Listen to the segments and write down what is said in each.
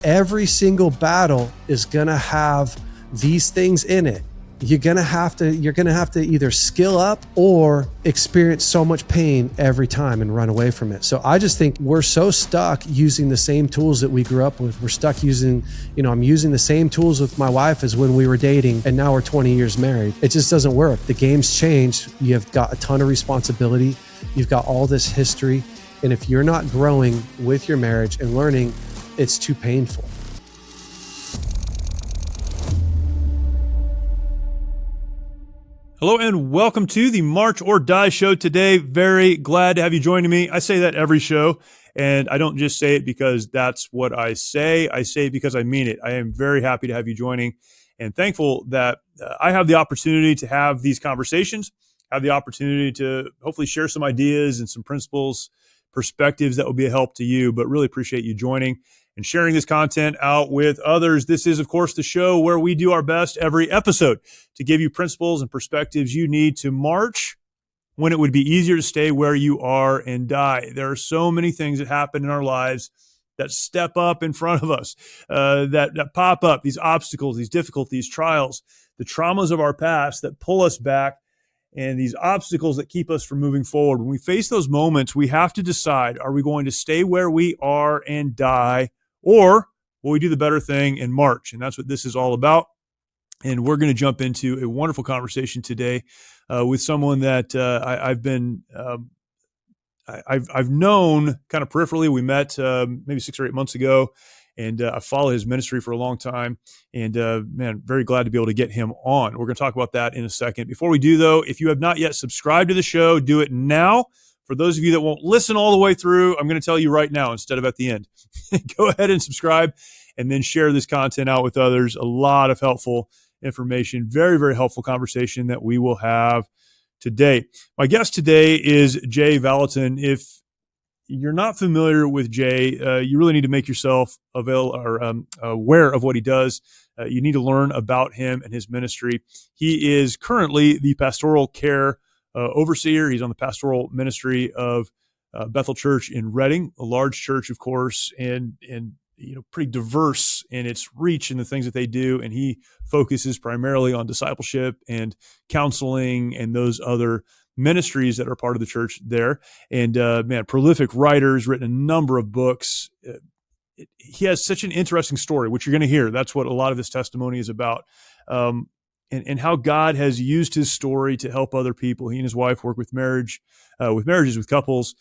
Every single battle is going to have these things in it. You're going to have to either skill up or experience so much pain every time and run away from it. So I just think we're so stuck using the same tools that we grew up with. We're stuck using, I'm using the same tools with my wife as when we were dating, and now we're 20 years married. It just doesn't work. The game's changed. You've got a ton of responsibility. You've got all this history. And if you're not growing with your marriage and learning, it's too painful. Hello and welcome to the March or Die show today. Very glad to have you joining me. I say that every show, and I don't just say it because that's what I say. I say it because I mean it. I am very happy to have you joining and thankful that I have the opportunity to have these conversations, have the opportunity to hopefully share some ideas and some principles, perspectives that will be a help to you, but really appreciate you joining and sharing this content out with others. This is, of course, the show where we do our best every episode to give you principles and perspectives you need to march when it would be easier to stay where you are and die. There are so many things that happen in our lives that step up in front of us, that pop up, these obstacles, these difficulties, trials, the traumas of our past that pull us back, and these obstacles that keep us from moving forward. When we face those moments, we have to decide, are we going to stay where we are and die, or will we do the better thing and march? And that's what this is all about. And we're going to jump into a wonderful conversation today with someone that I've known kind of peripherally. We met maybe 6 or 8 months ago, and I followed his ministry for a long time. And man, very glad to be able to get him on. We're going to talk about that in a second. Before we do, though, if you have not yet subscribed to the show, do it now. For those of you that won't listen all the way through, I'm going to tell you right now instead of at the end. Go ahead and subscribe and then share this content out with others. A lot of helpful information, very, very helpful conversation that we will have today. My guest today is Jay Vallotton. If you're not familiar with Jay, you really need to make yourself aware of what he does. You need to learn about him and his ministry. He is currently the Pastoral Care Overseer. He's on the pastoral ministry of Bethel Church in Redding, a large church, of course, and pretty diverse in its reach and the things that they do. And he focuses primarily on discipleship and counseling and those other ministries that are part of the church there. And prolific writer, has written a number of books. He has such an interesting story, which you're going to hear. That's what a lot of this testimony is about. And how God has used his story to help other people. He and his wife work with marriages with couples.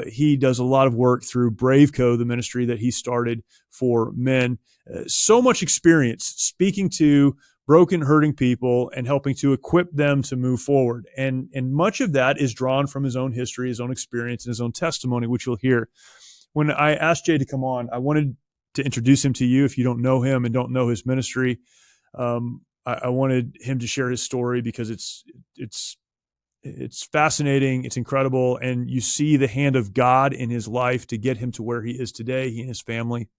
He does a lot of work through BraveCo, the ministry that he started for men. So much experience speaking to broken, hurting people and helping to equip them to move forward. And much of that is drawn from his own history, his own experience, and his own testimony, which you'll hear. When I asked Jay to come on, I wanted to introduce him to you if you don't know him and don't know his ministry. I wanted him to share his story because it's fascinating, it's incredible, and you see the hand of God in his life to get him to where he is today, he and his family.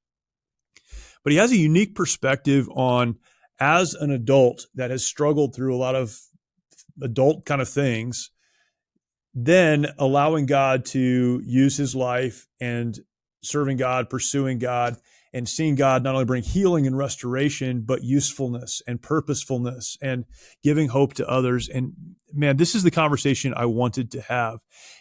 But he has a unique perspective on, as an adult that has struggled through a lot of adult kind of things, then allowing God to use his life and serving God, pursuing God, and seeing God not only bring healing and restoration, but usefulness and purposefulness and giving hope to others. And man, this is the conversation I wanted to have.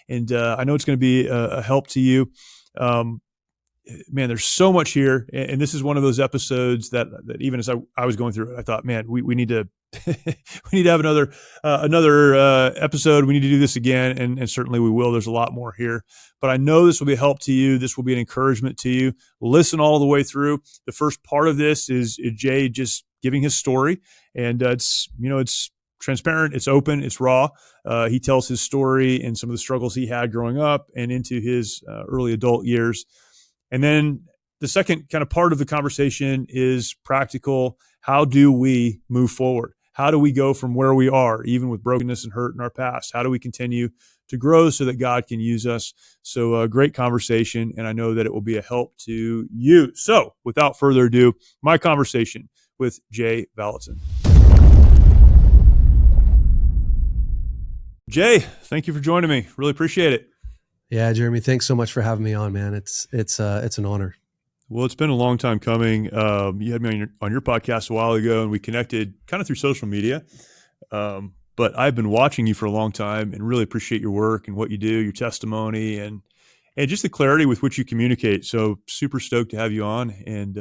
And I know it's going to be a help to you. Man, there's so much here. And this is one of those episodes that even as I was going through it, I thought, man, we need to we need to have another episode. We need to do this again. And certainly we will. There's a lot more here. But I know this will be a help to you. This will be an encouragement to you. Listen all the way through. The first part of this is Jay just giving his story. And it's transparent, it's open, it's raw. He tells his story and some of the struggles he had growing up and into his early adult years. And then the second kind of part of the conversation is practical. How do we move forward? How do we go from where we are, even with brokenness and hurt in our past? How do we continue to grow so that God can use us? So a great conversation, and I know that it will be a help to you. So without further ado, my conversation with Jay Vallotton. Jay, thank you for joining me. Really appreciate it. Yeah, Jeremy, thanks so much for having me on, man. It's an honor. Well, it's been a long time coming. You had me on your podcast a while ago, and we connected kind of through social media. But I've been watching you for a long time and really appreciate your work and what you do, your testimony, and just the clarity with which you communicate. So super stoked to have you on, and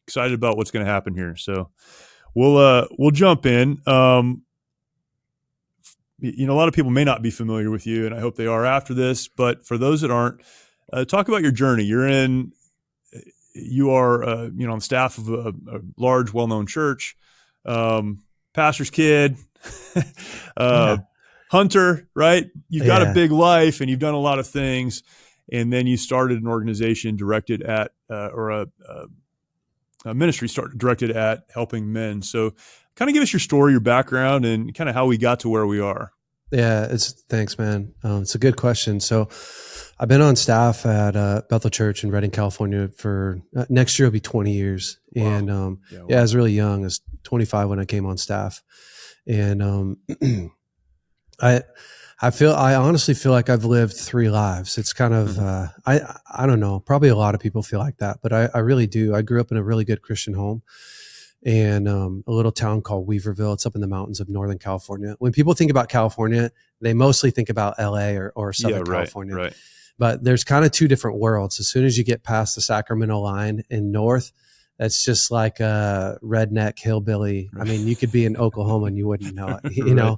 excited about what's going to happen here. So we'll jump in. A lot of people may not be familiar with you, and I hope they are after this. But for those that aren't, talk about your journey. You are on the staff of a large, well-known church, pastor's kid, hunter, right? You've got a big life, and you've done a lot of things, and then you started an organization directed at, a ministry directed at helping men. So kind of give us your story, your background, and kind of how we got to where we are. Yeah, thanks, man. It's a good question. So I've been on staff at Bethel Church in Redding, California for next year will be 20 years. Wow. And I was really young. I was 25 when I came on staff. And I honestly feel like I've lived 3 lives. It's kind of, I don't know, probably a lot of people feel like that, but I really do. I grew up in a really good Christian home. And a little town called Weaverville. It's up in the mountains of Northern California. When people think about California, they mostly think about LA or Southern California. Right. But there's kind of 2 different worlds. As soon as you get past the Sacramento line in north, that's just like a redneck hillbilly. Right. I mean, you could be in Oklahoma and you wouldn't know it, you know?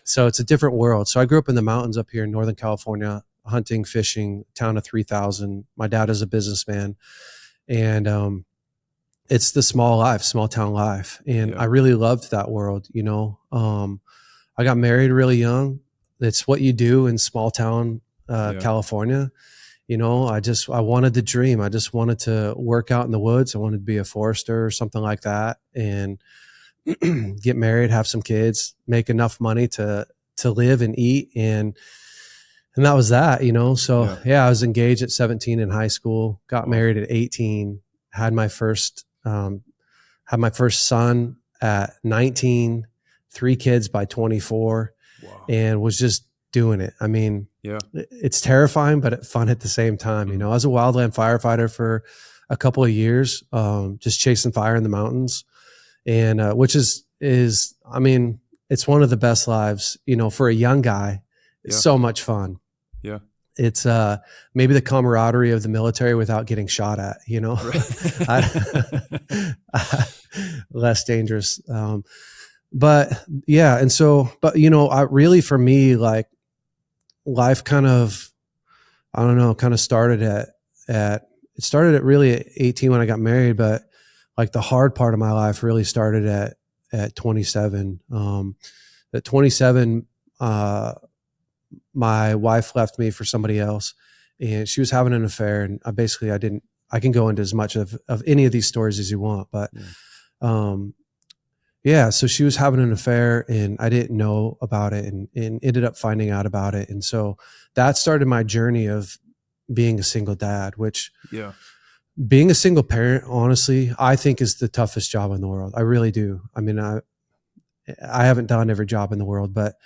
So it's a different world. So I grew up in the mountains up here in Northern California, hunting, fishing, town of 3,000. My dad is a businessman. And it's the small town life. And I really loved that world. I got married really young. It's what you do in small town, California. I wanted the dream. I just wanted to work out in the woods. I wanted to be a forester or something like that, and get married, have some kids, make enough money to live and eat. And that was that, So I was engaged at 17 in high school, got married at 18, had my first son at 19, 3 kids by 24, and was just doing it. I mean, it's terrifying, but fun at the same time. I was a wildland firefighter for a couple of years, just chasing fire in the mountains, and which is I mean, it's one of the best lives, for a young guy. It's so much fun. Yeah. It's maybe the camaraderie of the military without getting shot at, less dangerous. But I really, for me, like life kind of, I don't know, kind of started at really at 18 when I got married, but like the hard part of my life really started at 27. At 27, my wife left me for somebody else, and she was having an affair. And I can go into as much of any of these stories as you want, but, so she was having an affair, and I didn't know about it, and ended up finding out about it. And so that started my journey of being a single dad, which being a single parent, honestly, I think is the toughest job in the world. I really do. I mean, I haven't done every job in the world, but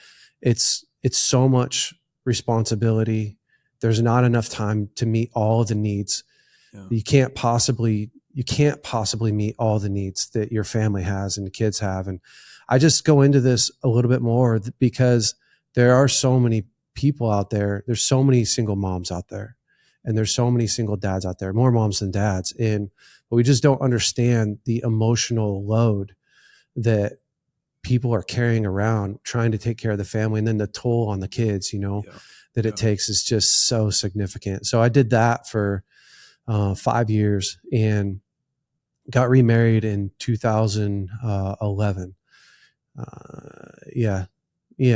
it's so much responsibility. There's not enough time to meet all of the needs. You can't possibly meet all the needs that your family has and the kids have. And I just go into this a little bit more because there are so many people out there. There's so many single moms out there, and there's so many single dads out there, more moms than dads. But we just don't understand the emotional load that people are carrying around trying to take care of the family, and then the toll on the kids, that it takes is just so significant. So I did that for 5 years and got remarried in 2011.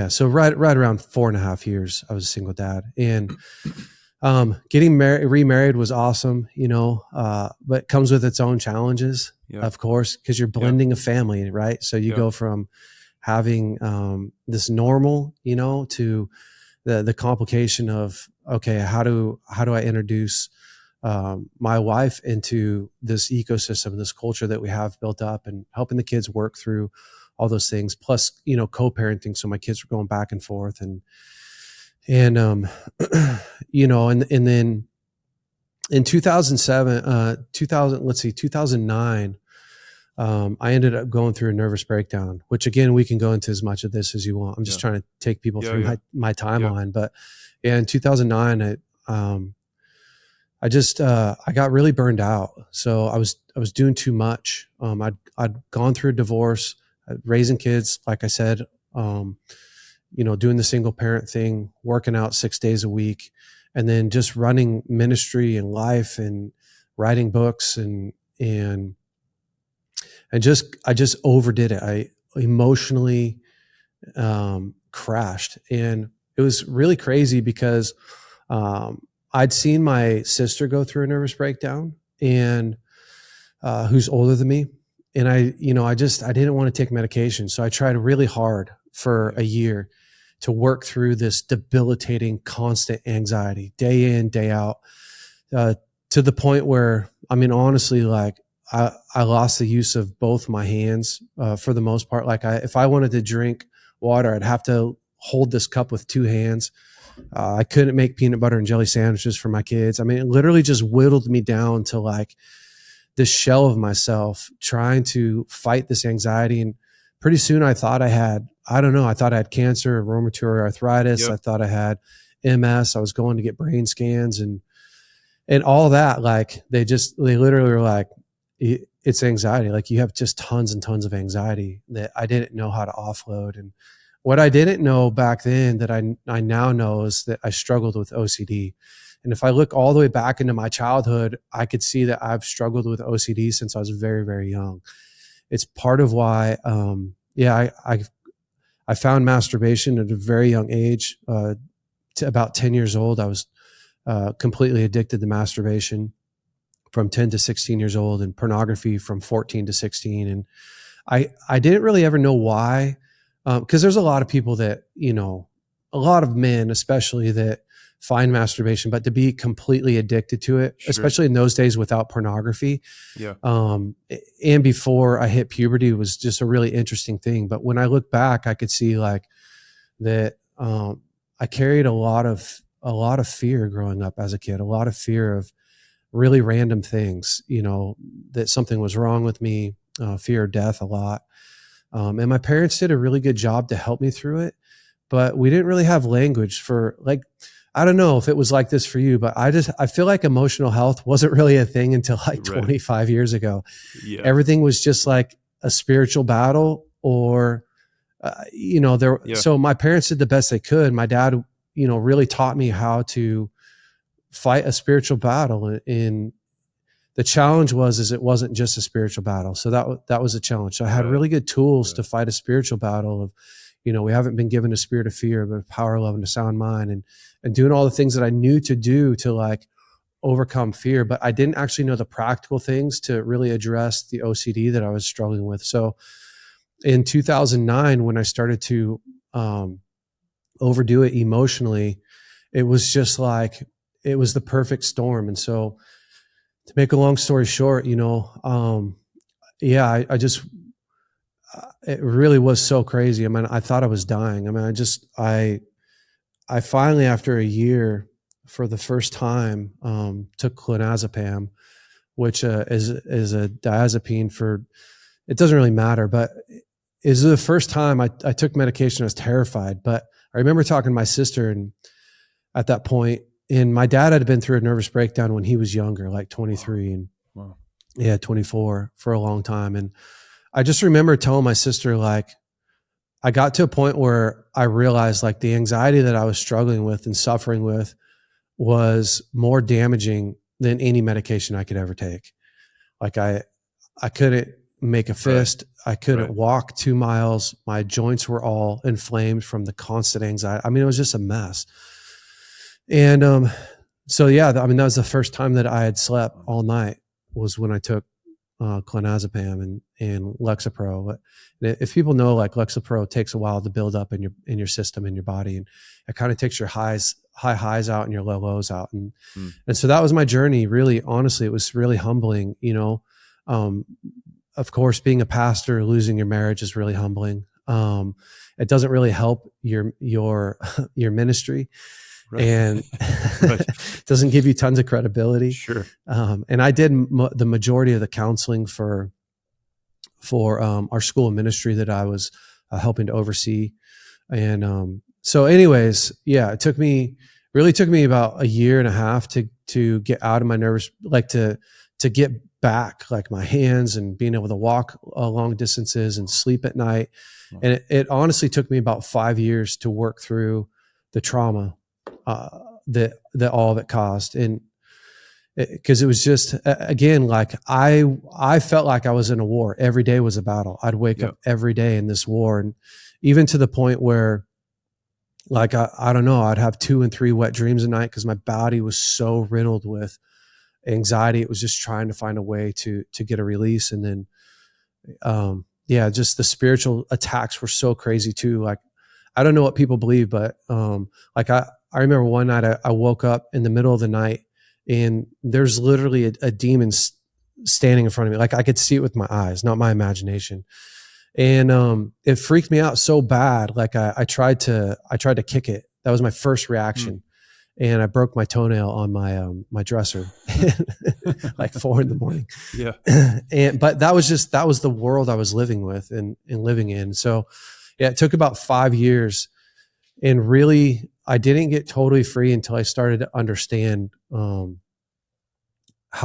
So right around 4.5 years, I was a single dad, and getting remarried was awesome, but it comes with its own challenges, of course, because you're blending a family, right? So you go from having this normal, to the complication of, okay, how do I introduce my wife into this ecosystem, this culture that we have built up, and helping the kids work through all those things, plus, co-parenting. So my kids were going back and forth, and then in 2009, I ended up going through a nervous breakdown, which again, we can go into as much of this as you want. I'm just trying to take people through my timeline. But yeah, in 2009, I got really burned out. So I was doing too much. I'd gone through a divorce, raising kids, like I said, doing the single parent thing, working out 6 days a week, and then just running ministry and life and writing books and I just overdid it. I emotionally crashed, and it was really crazy because I'd seen my sister go through a nervous breakdown, and who's older than me, and I didn't want to take medication, so I tried really hard for a year to work through this debilitating, constant anxiety, day in, day out, to the point where, I mean, honestly, like I lost the use of both my hands for the most part. Like if I wanted to drink water, I'd have to hold this cup with two hands. I couldn't make peanut butter and jelly sandwiches for my kids. I mean, it literally just whittled me down to like this shell of myself, trying to fight this anxiety. And pretty soon I thought I had cancer, rheumatoid arthritis. I thought I had MS. I was going to get brain scans and all that. Like they literally were like, it's anxiety. Like you have just tons and tons of anxiety that I didn't know how to offload. And what I didn't know back then that I now know is that I struggled with OCD. And if I look all the way back into my childhood, I could see that I've struggled with OCD since I was very, very young. It's part of why, I found masturbation at a very young age. To about 10 years old, I was completely addicted to masturbation from 10 to 16 years old, and pornography from 14 to 16. And I didn't really ever know why, because there's a lot of people that, a lot of men especially, that find masturbation, but to be completely addicted to it, especially in those days without pornography. And before I hit puberty, was just a really interesting thing. But when I look back, I could see like that I carried a lot of fear growing up as a kid, a lot of fear of really random things, that something was wrong with me, fear of death a lot. And my parents did a really good job to help me through it, but we didn't really have language for, like, I don't know if it was like this for you, but I feel like emotional health wasn't really a thing until like 25 years ago. Everything was just like a spiritual battle or, so my parents did the best they could. My dad, really taught me how to fight a spiritual battle. And the challenge is it wasn't just a spiritual battle. So that was a challenge. So I had really good tools to fight a spiritual battle of, we haven't been given a spirit of fear, but of power, love, and a sound mind, and doing all the things that I knew to do to like overcome fear. But I didn't actually know the practical things to really address the OCD that I was struggling with. So in 2009, when I started to overdo it emotionally, it was just like, it was the perfect storm. And so to make a long story short, I just, it really was so crazy. I mean, I thought I was dying. I mean, I finally, after a year, for the first time, took clonazepam, which is a diazepine for, it doesn't really matter, but is the first time I took medication. I was terrified, but I remember talking to my sister, and at that point, and my dad had been through a nervous breakdown when he was younger, like 23 and 24 for a long time. And I just remember telling my sister, like, I got to a point where I realized like the anxiety that I was struggling with and suffering with was more damaging than any medication I could ever take. Like I couldn't make a fist. I couldn't walk 2 miles. My joints were all inflamed from the constant anxiety. I mean, it was just a mess. And that was the first time that I had slept all night, was when I took clonazepam and Lexapro. But if people know, like, Lexapro takes a while to build up in your system, in your body, and it kind of takes your high highs out and your low lows out. And so that was my journey. Really, honestly, it was really humbling. Of course, being a pastor, losing your marriage is really humbling. It doesn't really help your ministry. Right. and Right. doesn't give you tons of credibility. Sure. And I did the majority of the counseling for our school of ministry that I was helping to oversee. And so anyways, yeah, it really took me about a year and a half to get out of my nervous, like to get back, like my hands and being able to walk long distances and sleep at night. Wow. And it honestly took me about 5 years to work through the trauma that all of it caused. And because it was just, again, like I felt like I was in a war. Every day was a battle. I'd wake up every day in this war. And even to the point where, like, I don't know, I'd have 2 and 3 wet dreams a night because my body was so riddled with anxiety. It was just trying to find a way to get a release. And then, just the spiritual attacks were so crazy too. Like, I don't know what people believe, but like I remember one night I woke up in the middle of the night and there's literally a demon standing in front of me. Like I could see it with my eyes, not my imagination. And it freaked me out so bad. Like I tried to kick it. That was my first reaction. And I broke my toenail on my dresser, like 4 a.m. Yeah. But that was the world I was living with and living in. So yeah, it took about 5 years, and really I didn't get totally free until I started to understand how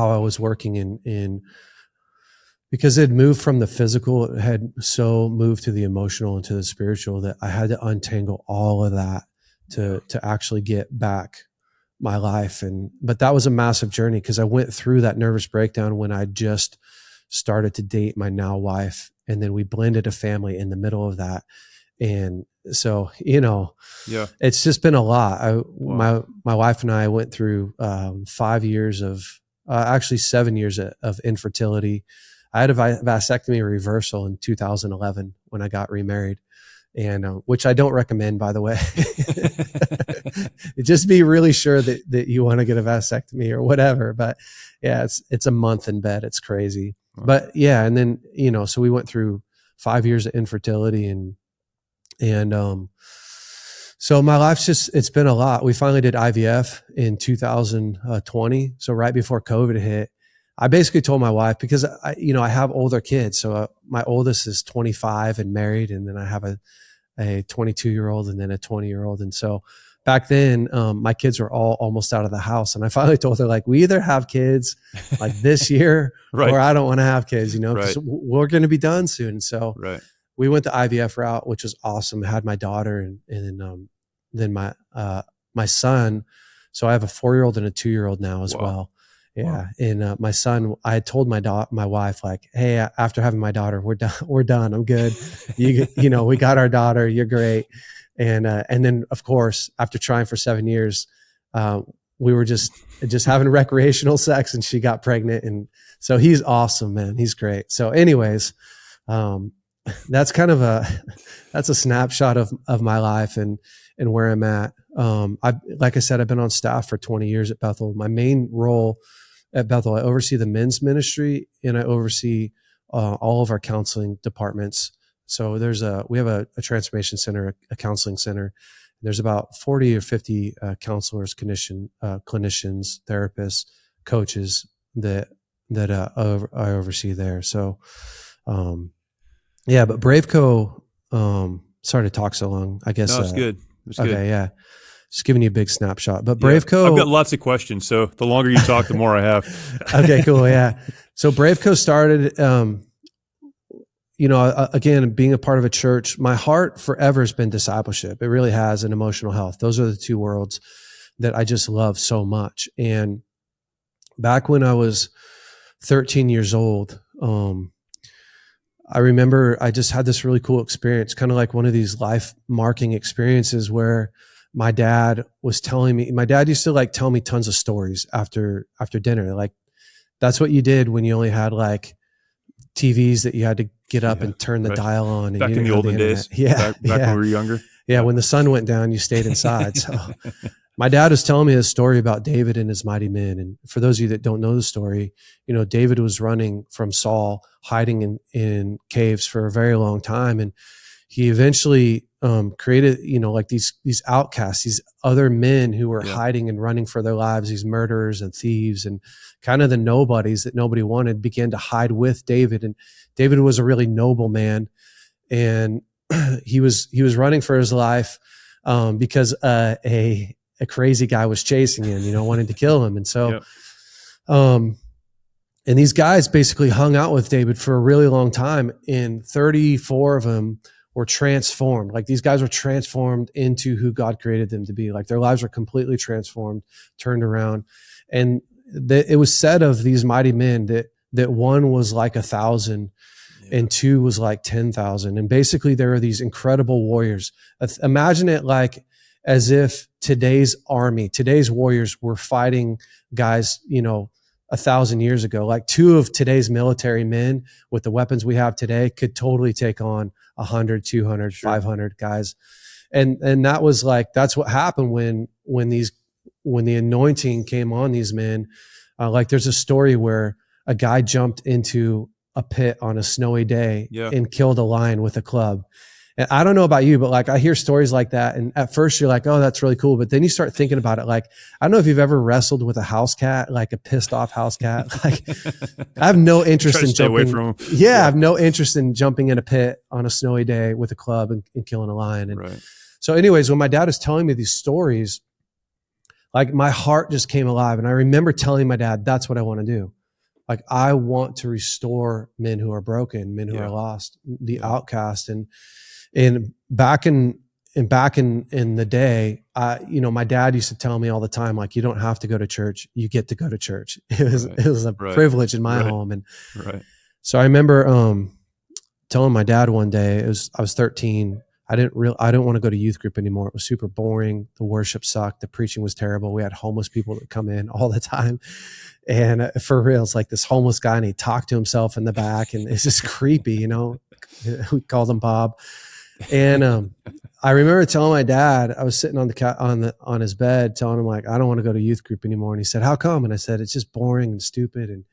I was working in because it moved from the physical, it had so moved to the emotional and to the spiritual that I had to untangle all of that to actually get back my life. But that was a massive journey because I went through that nervous breakdown when I just started to date my now wife. And then we blended a family in the middle of that. And so, it's just been a lot. My wife and I went through 5 years of, actually 7 years of infertility. I had a vasectomy reversal in 2011 when I got remarried, and which I don't recommend, by the way. Just be really sure that you want to get a vasectomy or whatever. But yeah, it's a month in bed. It's crazy. Wow. But yeah, and then so we went through 5 years of infertility, and so my life's it's been a lot. We finally did IVF in 2020. So right before COVID hit, I basically told my wife, because I have older kids. So my oldest is 25 and married. And then I have a 22-year-old and then a 20-year-old. And so back then, my kids were all almost out of the house. And I finally told her, like, we either have kids like this year right. or I don't want to have kids, because right. we're going to be done soon. So right. we went the IVF route, which was awesome. I had my daughter and then my son. So I have a 4-year-old and a 2-year-old now as wow. well. Yeah. Wow. And my son, I had told my wife, like, hey, after having my daughter, we're done. I'm good. We got our daughter. You're great. And then of course, after trying for 7 years, we were just having recreational sex, and she got pregnant. And so he's awesome, man. He's great. So anyways, that's kind of that's a snapshot of my life and where I'm at. Like I said, I've been on staff for 20 years at Bethel. My main role at Bethel, I oversee the men's ministry, and I oversee all of our counseling departments. So we have a transformation center, a counseling center. There's about 40 or 50 counselors, clinicians, therapists, coaches that I oversee there. So, but BraveCo, sorry to talk so long. I guess. No, it's good. It's okay, good. Yeah. Just giving you a big snapshot. But BraveCo, I've got lots of questions. So the longer you talk, the more I have. Okay, cool. Yeah. So BraveCo started, again, being a part of a church, my heart forever has been discipleship. It really has, and emotional health. Those are the two worlds that I just love so much. And back when I was 13 years old, I remember I just had this really cool experience, kind of like one of these life marking experiences where my dad was telling me, my dad used to like tell me tons of stories after dinner. Like that's what you did when you only had like TVs that you had to get up and turn the dial on. And back in the olden days. Yeah. Back when we were younger. Yeah. When the sun went down, you stayed inside. So my dad was telling me a story about David and his mighty men. And for those of you that don't know the story, David was running from Saul, hiding in caves for a very long time. And he eventually created, like these outcasts, these other men who were hiding and running for their lives, these murderers and thieves and kind of the nobodies that nobody wanted, began to hide with David. And David was a really noble man, and he was running for his life because a crazy guy was chasing him, wanting to kill him. And so, and these guys basically hung out with David for a really long time, and 34 of them were transformed. Like, these guys were transformed into who God created them to be. Like, their lives were completely transformed, turned around. And it was said of these mighty men that one was like 1,000 and two was like 10,000. And basically there are these incredible warriors. Imagine it like as if today's army, today's warriors were fighting guys, 1,000 years ago. Like, two of today's military men with the weapons we have today could totally take on 100, 200, 500 guys. And that was like, that's what happened when the anointing came on these men. Like, there's a story where a guy jumped into a pit on a snowy day and killed a lion with a club. And I don't know about you, but like, I hear stories like that. And at first you're like, oh, that's really cool. But then you start thinking about it. Like, I don't know if you've ever wrestled with a house cat, like a pissed off house cat. Like, I have no interest in jumping away from them. Yeah, I have no interest in jumping in a pit on a snowy day with a club and killing a lion. And so anyways, when my dad was telling me these stories, like, my heart just came alive. And I remember telling my dad, that's what I want to do. Like, I want to restore men who are broken, men who are lost, the outcast. And back in the day, my dad used to tell me all the time, like, you don't have to go to church. You get to go to church. It was a privilege in my home. And so I remember telling my dad one day, I was 13. I didn't want to go to youth group anymore. It was super boring. The worship sucked. The preaching was terrible. We had homeless people that come in all the time. And for real, it's like this homeless guy, and he talked to himself in the back, and it's just creepy, We called him Bob. And I remember telling my dad, I was sitting on his bed, telling him, like, I don't want to go to youth group anymore. And he said, how come? And I said, it's just boring and stupid. And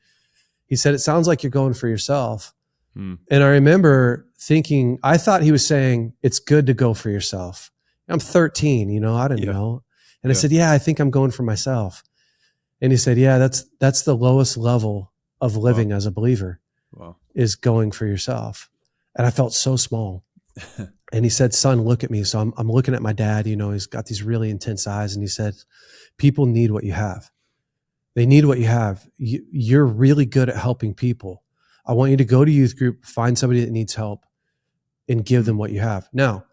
he said, it sounds like you're going for yourself. And I remember thinking, I thought he was saying it's good to go for yourself. I'm 13, I didn't know. And I said, yeah, I think I'm going for myself. And he said, yeah, that's the lowest level of living as a believer is going for yourself. And I felt so small. And he said, son, look at me. So I'm looking at my dad, he's got these really intense eyes. And he said, people need what you have. They need what you have. You're really good at helping people. I want you to go to youth group, find somebody that needs help, and give them what you have. Now,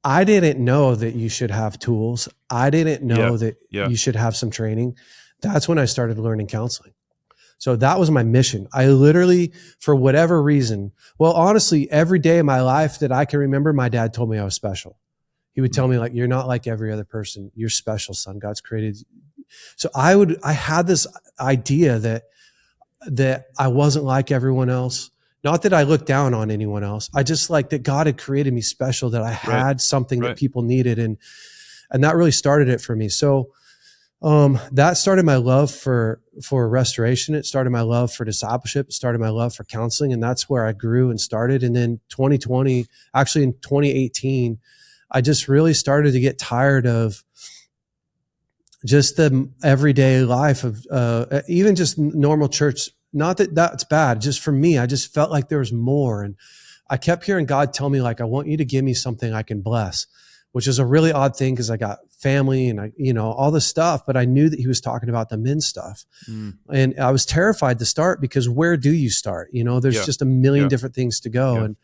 I didn't know that you should have tools. I didn't know that you should have some training. That's when I started learning counseling. So that was my mission. I literally, for whatever reason, well, honestly, every day of my life that I can remember, my dad told me I was special. He would tell me, like, you're not like every other person. You're special, son. God's created. So I had this idea that I wasn't like everyone else. Not that I looked down on anyone else. I just like that God had created me special, that I had something that people needed. And that really started it for me. So that started my love for restoration. It started my love for discipleship. It started my love for counseling. And that's where I grew and started. And then 2020, actually in 2018, I just really started to get tired of just the everyday life of even just normal church. Not that that's bad. Just for me, I just felt like there was more. And I kept hearing God tell me, like, I want you to give me something I can bless, which is a really odd thing because I got family and all this stuff, but I knew that he was talking about the men's stuff. And I was terrified to start because where do you start? There's just a million different things to go. And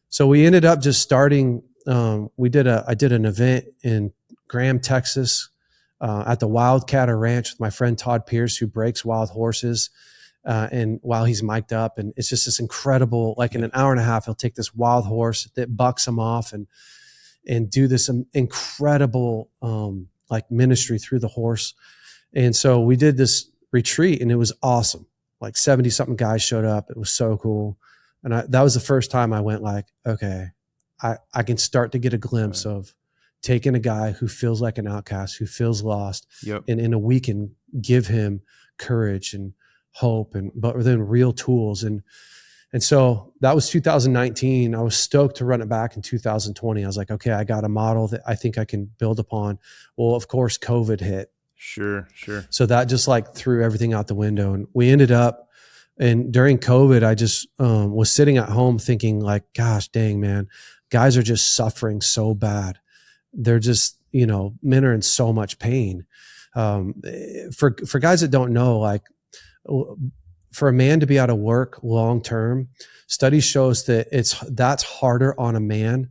so we ended up just starting, I did an event in Graham, Texas, at the Wildcatter Ranch with my friend Todd Pierce, who breaks wild horses. And while he's mic'd up, and it's just this incredible, like in an hour and a half, he'll take this wild horse that bucks him off and do this incredible, like ministry through the horse. And so we did this retreat and it was awesome. Like 70 something guys showed up. It was so cool. And that was the first time I went like, okay, I can start to get a glimpse of taking a guy who feels like an outcast, who feels lost, and in a week and give him courage and hope, but then real tools. And And so that was 2019. I was stoked to run it back in 2020. I was like, okay, I got a model that I think I can build upon. Well, of course, COVID hit. Sure. So that just like threw everything out the window. And we ended up, and during COVID, I just was sitting at home thinking like, gosh, dang, man, guys are just suffering so bad. They're just, men are in so much pain. For guys that don't know, like, for a man to be out of work long term, study shows that that's harder on a man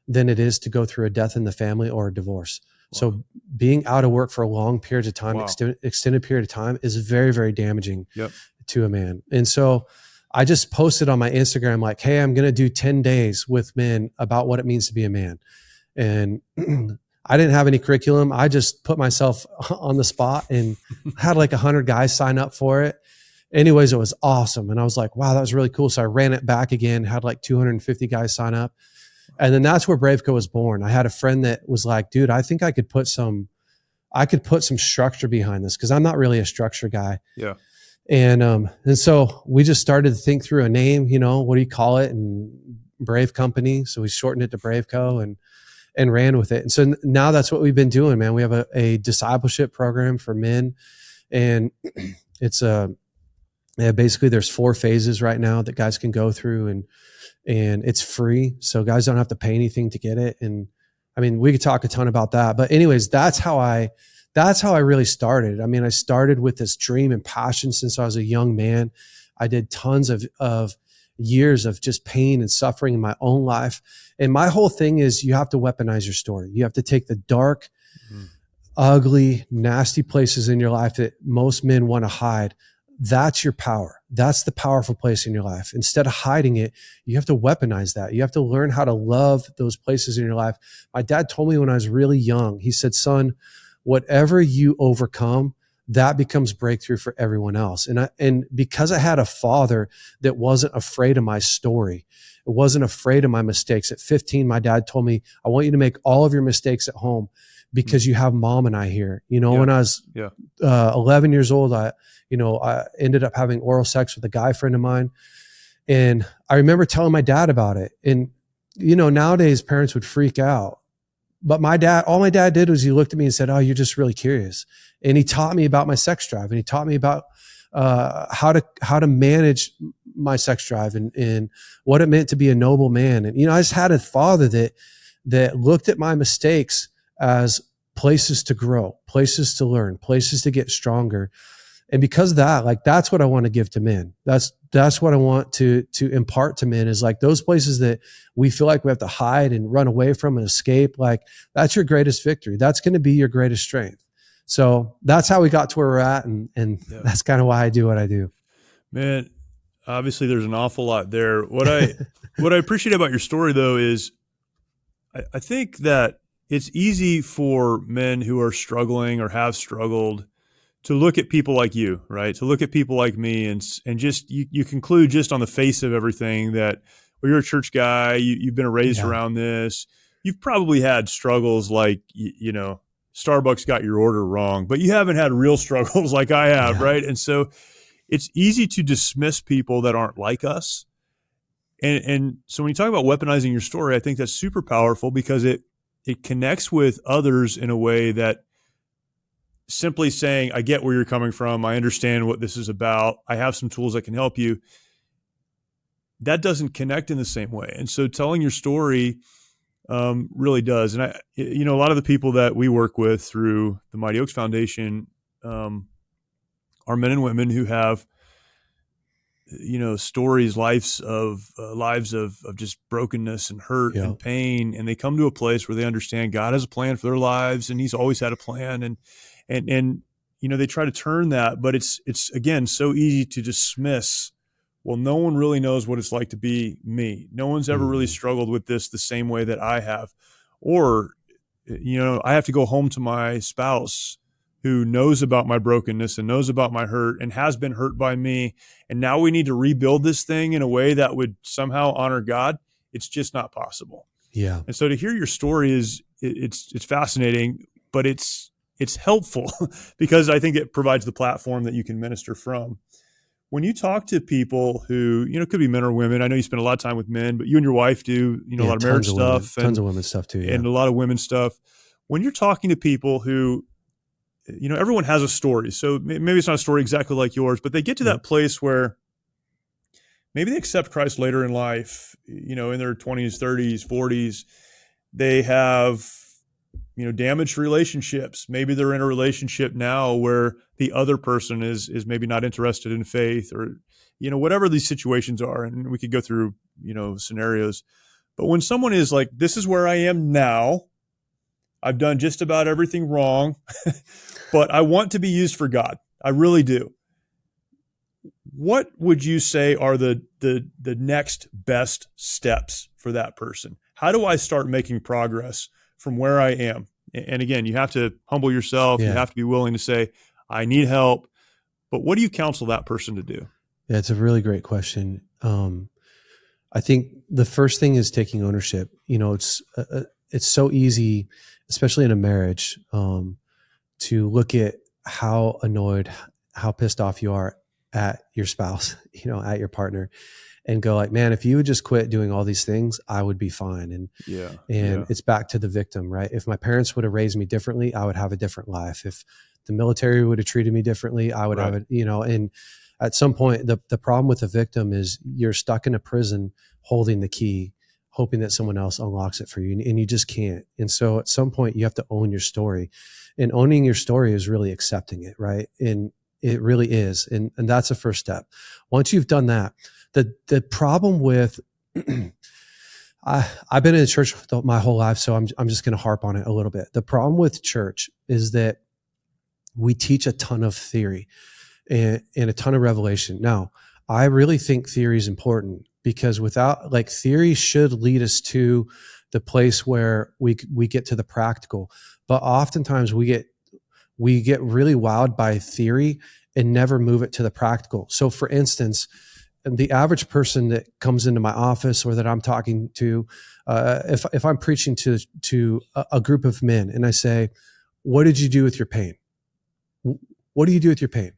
than it is to go through a death in the family or a divorce. Wow. So being out of work for a long period of time, extended period of time, is very, very damaging to a man. And so I just posted on my Instagram like, hey, I'm going to do 10 days with men about what it means to be a man. And I didn't have any curriculum. I just put myself on the spot and had like 100 guys sign up for it. Anyways, it was awesome. And I was like, wow, that was really cool. So I ran it back again, had like 250 guys sign up. And then that's where BraveCo was born. I had a friend that was like, dude, I think I could put some structure behind this, because I'm not really a structure guy. Yeah. And so we just started to think through a name, what do you call it? And Brave Company. So we shortened it to BraveCo and ran with it. And so now that's what we've been doing, man. We have a discipleship program for men, and it's basically there's 4 phases right now that guys can go through, and it's free. So guys don't have to pay anything to get it. And I mean, we could talk a ton about that, but anyways, that's how I really started. I mean, I started with this dream and passion since I was a young man. I did tons of years of just pain and suffering in my own life. And my whole thing is, you have to weaponize your story. You have to take the dark, ugly, nasty places in your life that most men want to hide. That's your power. That's the powerful place in your life. Instead of hiding it, you have to weaponize that. You have to learn how to love those places in your life. My dad told me when I was really young, he said, son, whatever you overcome, that becomes breakthrough for everyone else. And because I had a father that wasn't afraid of my story, it wasn't afraid of my mistakes. At 15, my dad told me, I want you to make all of your mistakes at home because you have mom and I here. When I was 11 years old, I ended up having oral sex with a guy friend of mine. And I remember telling my dad about it. And, nowadays parents would freak out. But all my dad did was he looked at me and said, oh, you're just really curious. And he taught me about my sex drive, and he taught me about how to manage my sex drive and what it meant to be a noble man. And, I just had a father that looked at my mistakes as places to grow, places to learn, places to get stronger. And because of that, like, that's what I want to give to men. That's what I want to impart to men, is like those places that we feel like we have to hide and run away from and escape. Like, that's your greatest victory. That's going to be your greatest strength. So that's how we got to where we're at. And that's kind of why I do what I do. Man, obviously there's an awful lot there. What I appreciate about your story though, is I think that it's easy for men who are struggling or have struggled to look at people like you, right? To look at people like me and just, you conclude just on the face of everything that, well, you're a church guy, you've been raised around this. You've probably had struggles like, Starbucks got your order wrong, but you haven't had real struggles like I have, right? And so it's easy to dismiss people that aren't like us. And so when you talk about weaponizing your story, I think that's super powerful, because it connects with others in a way that simply saying, I get where you're coming from, I understand what this is about, I have some tools that can help you, that doesn't connect in the same way. And so telling your story really does. And a lot of the people that we work with through the Mighty Oaks Foundation are men and women who have, stories, lives of just brokenness and hurt and pain. And they come to a place where they understand God has a plan for their lives, and He's always had a plan. And they try to turn that, but it's again, so easy to dismiss. Well, no one really knows what it's like to be me. No one's ever really struggled with this the same way that I have. Or, I have to go home to my spouse who knows about my brokenness and knows about my hurt and has been hurt by me. And now we need to rebuild this thing in a way that would somehow honor God. It's just not possible. Yeah. And so to hear your story it's fascinating, but it's helpful because I think it provides the platform that you can minister from. When you talk to people who, could be men or women, I know you spend a lot of time with men, but you and your wife do, a lot of marriage stuff tons of women stuff too. Yeah. And a lot of women stuff. When you're talking to people who, everyone has a story. So maybe it's not a story exactly like yours, but they get to that place where maybe they accept Christ later in life, in their 20s, 30s, 40s. They have, damaged relationships. Maybe they're in a relationship now where the other person is maybe not interested in faith, or, whatever these situations are. And we could go through, scenarios. But when someone is like, this is where I am now, I've done just about everything wrong, but I want to be used for God. I really do. What would you say are the next best steps for that person? How do I start making progress from where I am? And again, you have to humble yourself. Yeah. You have to be willing to say, I need help. But what do you counsel that person to do? Yeah, it's a really great question. I think the first thing is taking ownership. It's so easy, especially in a marriage, to look at how annoyed, how pissed off you are at your spouse, at your partner, and go like, man, if you would just quit doing all these things, I would be fine. And it's back to the victim, right? If my parents would have raised me differently, I would have a different life. If the military would have treated me differently, I would have it, and at some point, the problem with the victim is you're stuck in a prison holding the key, hoping that someone else unlocks it for you, and you just can't. And so at some point you have to own your story, and owning your story is really accepting it, right? And it really is. And that's the first step. Once you've done that, the problem with, I've been in the church my whole life, so I'm just going to harp on it a little bit. The problem with church is that we teach a ton of theory and a ton of revelation. Now, I really think theory is important, because without, theory should lead us to the place where we get to the practical. But oftentimes we get really wowed by theory and never move it to the practical. So for instance, the average person that comes into my office or that I'm talking to, if I'm preaching to a group of men and I say, what did you do with your pain? What do you do with your pain?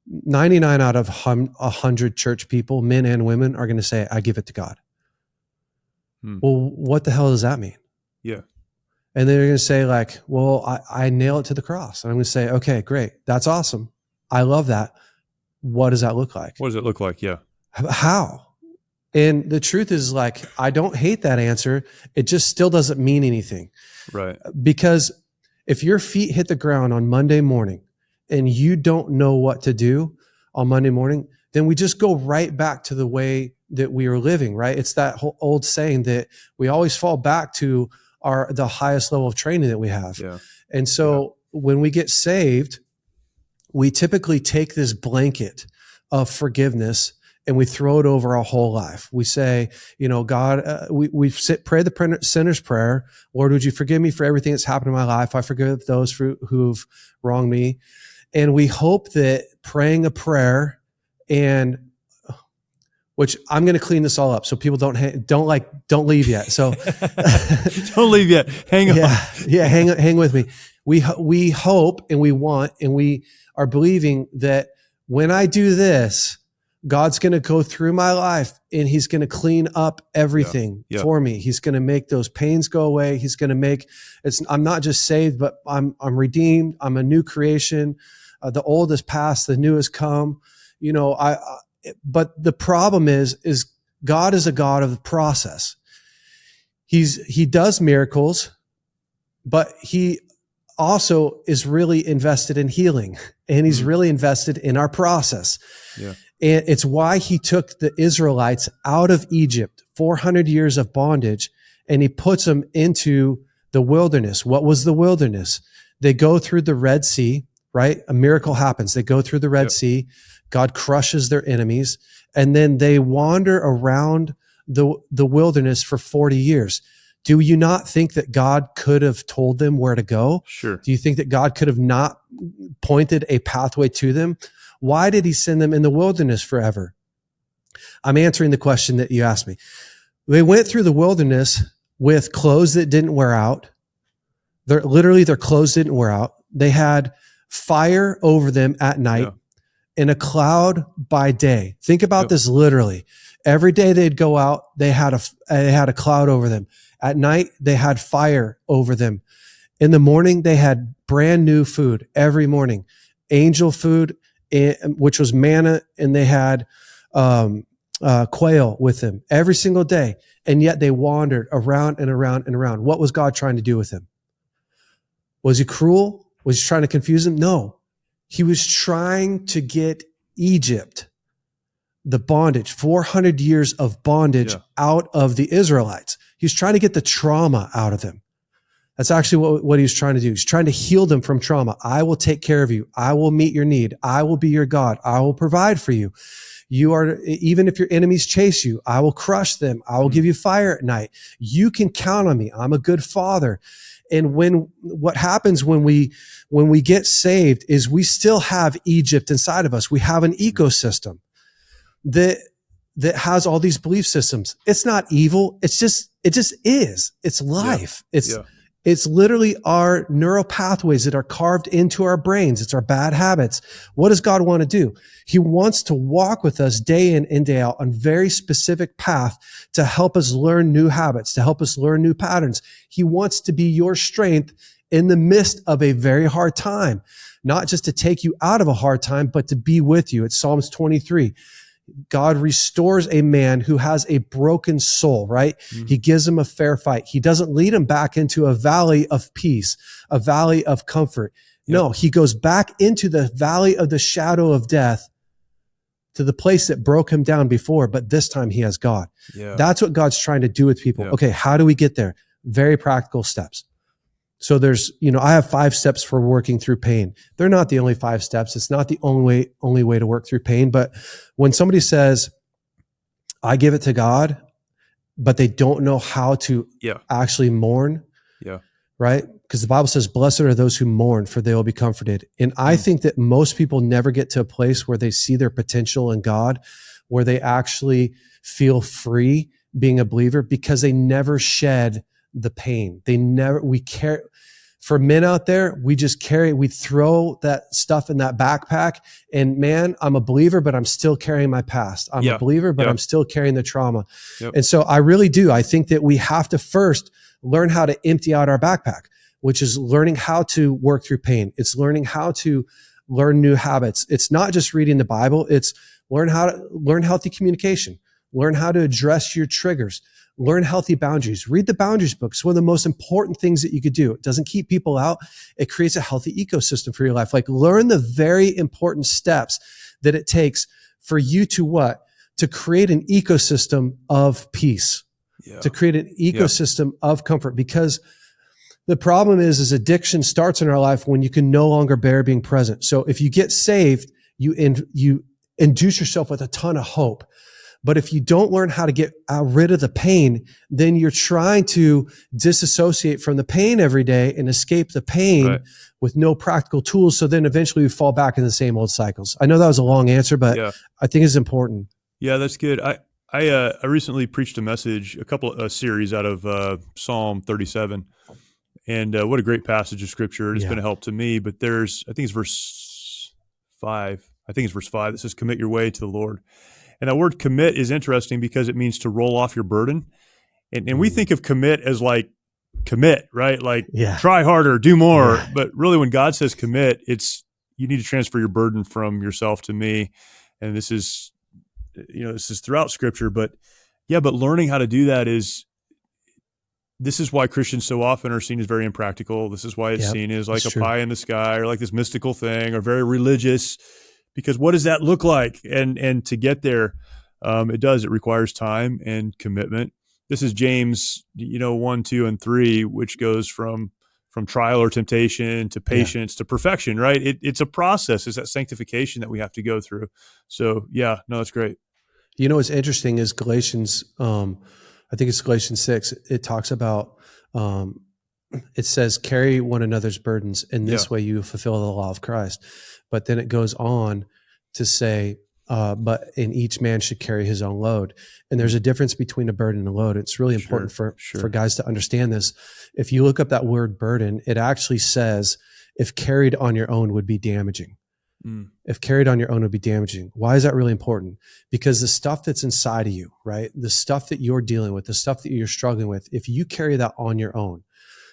99 out of 100 church people, men and women, are going to say, I give it to God. Well, what the hell does that mean? Yeah. And they're going to say well, I nail it to the cross. And I'm going to say, okay, great. That's awesome. I love that. What does that look like? What does it look like? Yeah. How? And the truth is, I don't hate that answer. It just still doesn't mean anything. Right. Because if your feet hit the ground on Monday morning and you don't know what to do on Monday morning, then we just go right back to the way that we are living, right? It's that whole old saying that we always fall back to the highest level of training that we have. Yeah. And so when we get saved, we typically take this blanket of forgiveness and we throw it over our whole life. We say, God, we pray the sinner's prayer. Lord, would you forgive me for everything that's happened in my life? I forgive those who've wronged me. And we hope that praying a prayer, and which I'm going to clean this all up so people don't leave yet. So don't leave yet. Hang on. Yeah. Hang with me. We hope and we want, and we are believing that when I do this, God's going to go through my life and he's going to clean up everything for me. He's going to make those pains go away. He's going to make I'm not just saved, but I'm redeemed. I'm a new creation. The old is past, the new has come. But the problem is God is a God of the process. He does miracles, but he also is really invested in healing, and he's really invested in our process. Yeah. And it's why he took the Israelites out of Egypt, 400 years of bondage, and he puts them into the wilderness. What was the wilderness? They go through the Red Sea, right? A miracle happens. They go through the Red Sea. God crushes their enemies, and then they wander around the wilderness for 40 years. Do you not think that God could have told them where to go? Sure. Do you think that God could have not pointed a pathway to them? Why did he send them in the wilderness forever? I'm answering the question that you asked me. They went through the wilderness with clothes that didn't wear out. Their clothes didn't wear out. They had fire over them at night. in a cloud by day. Think about this literally. Every day they'd go out, they had a cloud over them. At night, they had fire over them. In the morning, they had brand new food every morning, angel food, which was manna, and they had quail with them every single day. And yet they wandered around and around and around. What was God trying to do with him? Was he cruel? Was he trying to confuse him? No. He was trying to get Egypt, the bondage, 400 years of bondage out of the Israelites. He was trying to get the trauma out of them. That's actually what he was trying to do. He's trying to heal them from trauma. I will take care of you. I will meet your need. I will be your God. I will provide for you. You are, even if your enemies chase you, I will crush them. I will give you fire at night. You can count on me. I'm a good father. And what happens when we get saved is we still have Egypt inside of us. We have an ecosystem that has all these belief systems. It's not evil. It just is. It's life. It's literally our neural pathways that are carved into our brains. It's our bad habits. What does God want to do? He wants to walk with us day in and day out on very specific path to help us learn new habits, to help us learn new patterns. He wants to be your strength in the midst of a very hard time, not just to take you out of a hard time, but to be with you. It's Psalms 23. God restores a man who has a broken soul, right? He gives him a fair fight. He doesn't lead him back into a valley of peace, a valley of comfort. No, he goes back into the valley of the shadow of death, to the place that broke him down before, but this time he has God. That's what God's trying to do with people. Okay, how do we get there? Very practical steps. So there's, I have 5 steps for working through pain. They're not the only 5 steps. It's not the only way to work through pain. But when somebody says, I give it to God, but they don't know how to actually mourn, right? Because the Bible says, blessed are those who mourn, for they will be comforted. And I think that most people never get to a place where they see their potential in God, where they actually feel free being a believer, because they never shed the pain. For men out there, we throw that stuff in that backpack, and man, I'm a believer, but I'm still carrying my past. I'm a believer, but I'm still carrying the trauma. And so I really do. I think that we have to first learn how to empty out our backpack, which is learning how to work through pain. It's learning how to learn new habits. It's not just reading the Bible. It's learn healthy communication, learn how to address your triggers, learn healthy boundaries. Read the boundaries book. It's one of the most important things that you could do. It doesn't keep people out. It creates a healthy ecosystem for your life. Like, learn the very important steps that it takes for you to create an ecosystem of peace, to create an ecosystem of comfort. Because the problem is addiction starts in our life when you can no longer bear being present. So if you get saved, you induce yourself with a ton of hope. But if you don't learn how to get rid of the pain, then you're trying to disassociate from the pain every day and escape the pain with no practical tools. So then eventually we fall back in the same old cycles. I know that was a long answer, but I think it's important. Yeah, that's good. I recently preached a series out of Psalm 37. And what a great passage of scripture. It's been a help to me. But I think it's verse 5. That says, commit your way to the Lord. And that word commit is interesting because it means to roll off your burden. And we think of commit as like commit, right? Like try harder, do more. Yeah. But really when God says commit, it's you need to transfer your burden from yourself to me. And this is throughout scripture, but learning how to do that this is why Christians so often are seen as very impractical. This is why it's seen as like a pie in the sky or like this mystical thing or very religious. Because what does that look like? And to get there, it requires time and commitment. This is James, 1, 2, and 3, which goes from trial or temptation to patience to perfection, right? It's a process. It's that sanctification that we have to go through. So that's great. What's interesting is Galatians, I think it's Galatians 6. It talks about, it says, carry one another's burdens. In this way you fulfill the law of Christ. But then it goes on to say, but in each man should carry his own load. And there's a difference between a burden and a load. It's really important for guys to understand this. If you look up that word burden, it actually says if carried on your own would be damaging. If carried on your own, it would be damaging. Why is that really important? Because the stuff that's inside of you, right? The stuff that you're dealing with, the stuff that you're struggling with, if you carry that on your own,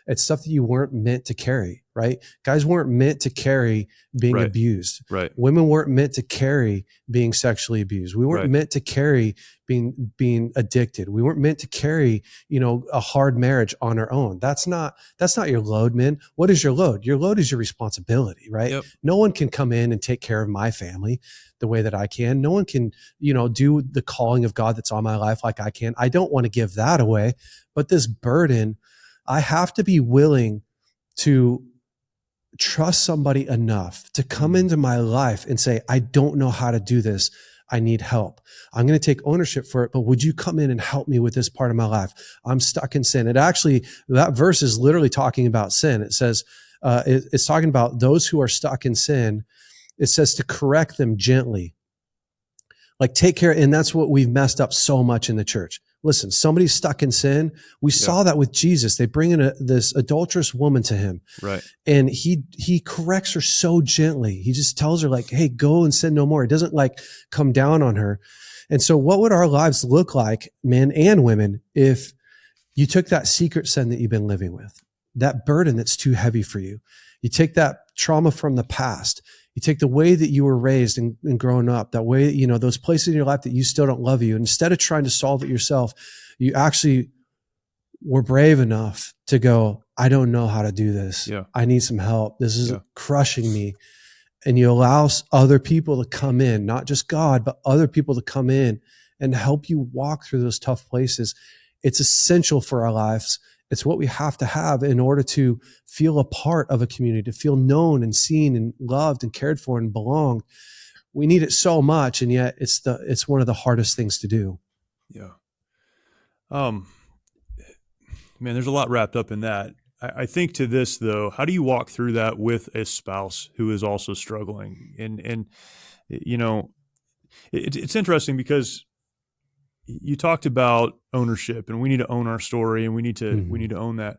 it's stuff that you weren't meant to carry, right? Guys weren't meant to carry being abused. Right. Women weren't meant to carry being sexually abused. We weren't meant to carry being addicted. We weren't meant to carry, a hard marriage on our own. That's not your load, man. What is your load? Your load is your responsibility, right? Yep. No one can come in and take care of my family the way that I can. No one can, do the calling of God that's on my life like I can. I don't want to give that away, but this burden, I have to be willing to trust somebody enough to come into my life and say, I don't know how to do this. I need help. I'm going to take ownership for it, but would you come in and help me with this part of my life? I'm stuck in sin. That verse is literally talking about sin. It says, it's talking about those who are stuck in sin. It says to correct them gently. Like take care. And that's what we've messed up so much in the church. Listen, somebody's stuck in sin. We saw that with Jesus. They bring in this adulterous woman to him. Right. And he corrects her so gently. He just tells her like, hey, go and sin no more. He doesn't like come down on her. And so what would our lives look like, men and women, if you took that secret sin that you've been living with, that burden that's too heavy for you? You take that trauma from the past. You take the way that you were raised and growing up, that way, those places in your life that you still don't love you. And instead of trying to solve it yourself, you actually were brave enough to go, I don't know how to do this. Yeah. I need some help. This is crushing me. And you allow other people to come in, not just God, but other people to come in and help you walk through those tough places. It's essential for our lives. It's what we have to have in order to feel a part of a community, to feel known and seen and loved and cared for and belonged. We need it so much, and yet it's one of the hardest things to do. Yeah. Man, there's a lot wrapped up in that. I think to this though, how do you walk through that with a spouse who is also struggling? And it's interesting because you talked about ownership, and we need to own our story, and we need to own that.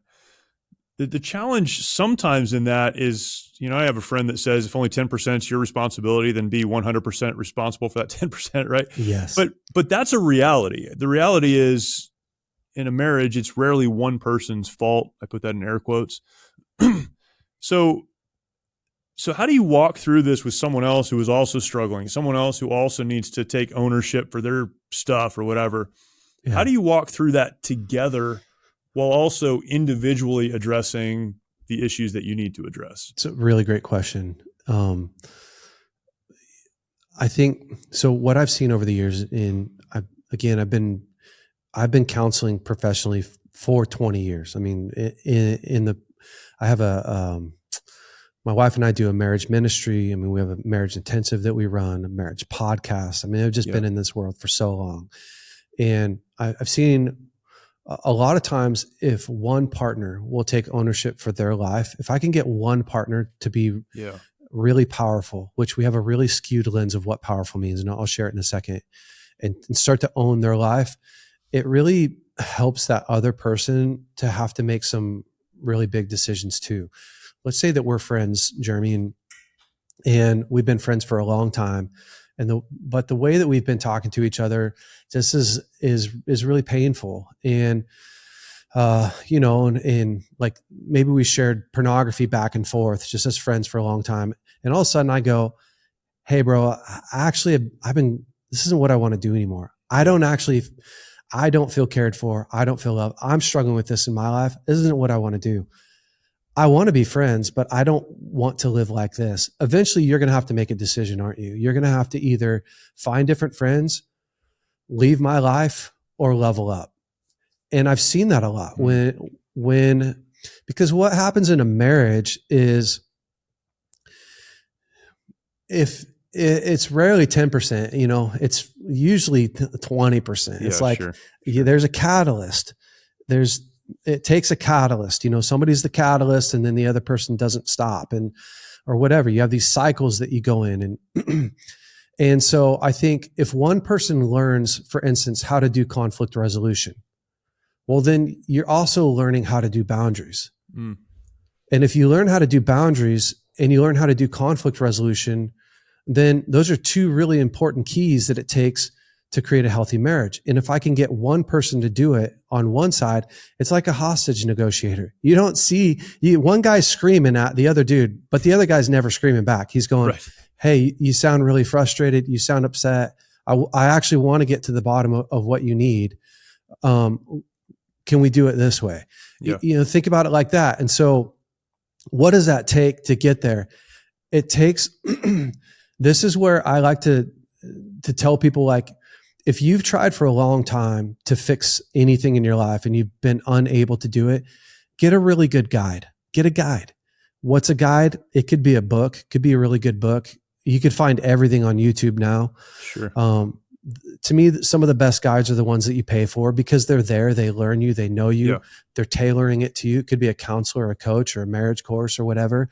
The challenge sometimes in that is, I have a friend that says if only 10% is your responsibility, then be 100% responsible for that 10%, right? Yes. But that's a reality. The reality is, in a marriage, it's rarely one person's fault. I put that in air quotes. So how do you walk through this with someone else who is also struggling, someone else who also needs to take ownership for their stuff or whatever? Yeah. How do you walk through that together while also individually addressing the issues that you need to address? It's a really great question. I think, so what I've seen over the years I've been counseling professionally for 20 years. I mean, I have my wife and I do a marriage ministry. I mean, we have a marriage intensive that we run, a marriage podcast. I mean, I've just been in this world for so long. And I've seen a lot of times if one partner will take ownership for their life, if I can get one partner to be really powerful, which we have a really skewed lens of what powerful means, and I'll share it in a second, and start to own their life, it really helps that other person to have to make some really big decisions too. Let's say that we're friends, Jeremy, and we've been friends for a long time. But the way that we've been talking to each other just is really painful. And, and like maybe we shared pornography back and forth just as friends for a long time. And all of a sudden I go, hey bro, this isn't what I want to do anymore. I don't feel cared for. I don't feel loved. I'm struggling with this in my life. This isn't what I want to do. I want to be friends, but I don't want to live like this. Eventually, you're going to have to make a decision, aren't you? You're going to have to either find different friends, leave my life, or level up. And I've seen that a lot because what happens in a marriage is if it's rarely 10%, it's usually 20%. It's like there's a catalyst. It takes a catalyst, somebody's the catalyst and then the other person doesn't stop or whatever. You have these cycles that you go in and so I think if one person learns, for instance, how to do conflict resolution, well, then you're also learning how to do boundaries. And if you learn how to do boundaries and you learn how to do conflict resolution, then those are two really important keys that it takes to create a healthy marriage. And if I can get one person to do it on one side, it's like a hostage negotiator. You don't see one guy's screaming at the other dude, but the other guy's never screaming back. He's going, right. Hey, you sound really frustrated. You sound upset. I actually want to get to the bottom of what you need. Can we do it this way? Yeah. Think about it like that. And so what does that take to get there? It takes, this is where I like to tell people, like, if you've tried for a long time to fix anything in your life and you've been unable to do it, get a really good guide. Get a guide. What's a guide? It could be a book, could be a really good book. You could find everything on YouTube now. Sure. To me, some of the best guides are the ones that you pay for, because they're there. They learn you. They know you. Yeah. They're tailoring it to you. It could be a counselor, a coach, or a marriage course or whatever.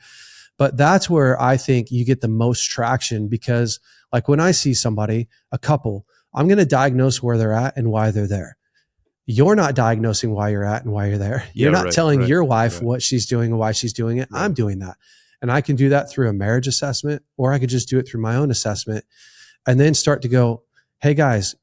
But that's where I think you get the most traction, because like when I see somebody, a couple, I'm going to diagnose where they're at and why they're there. You're not diagnosing why you're at and why you're there. You're not telling your wife what she's doing and why she's doing it. Right. I'm doing that. And I can do that through a marriage assessment, or I could just do it through my own assessment, and then start to go, hey guys,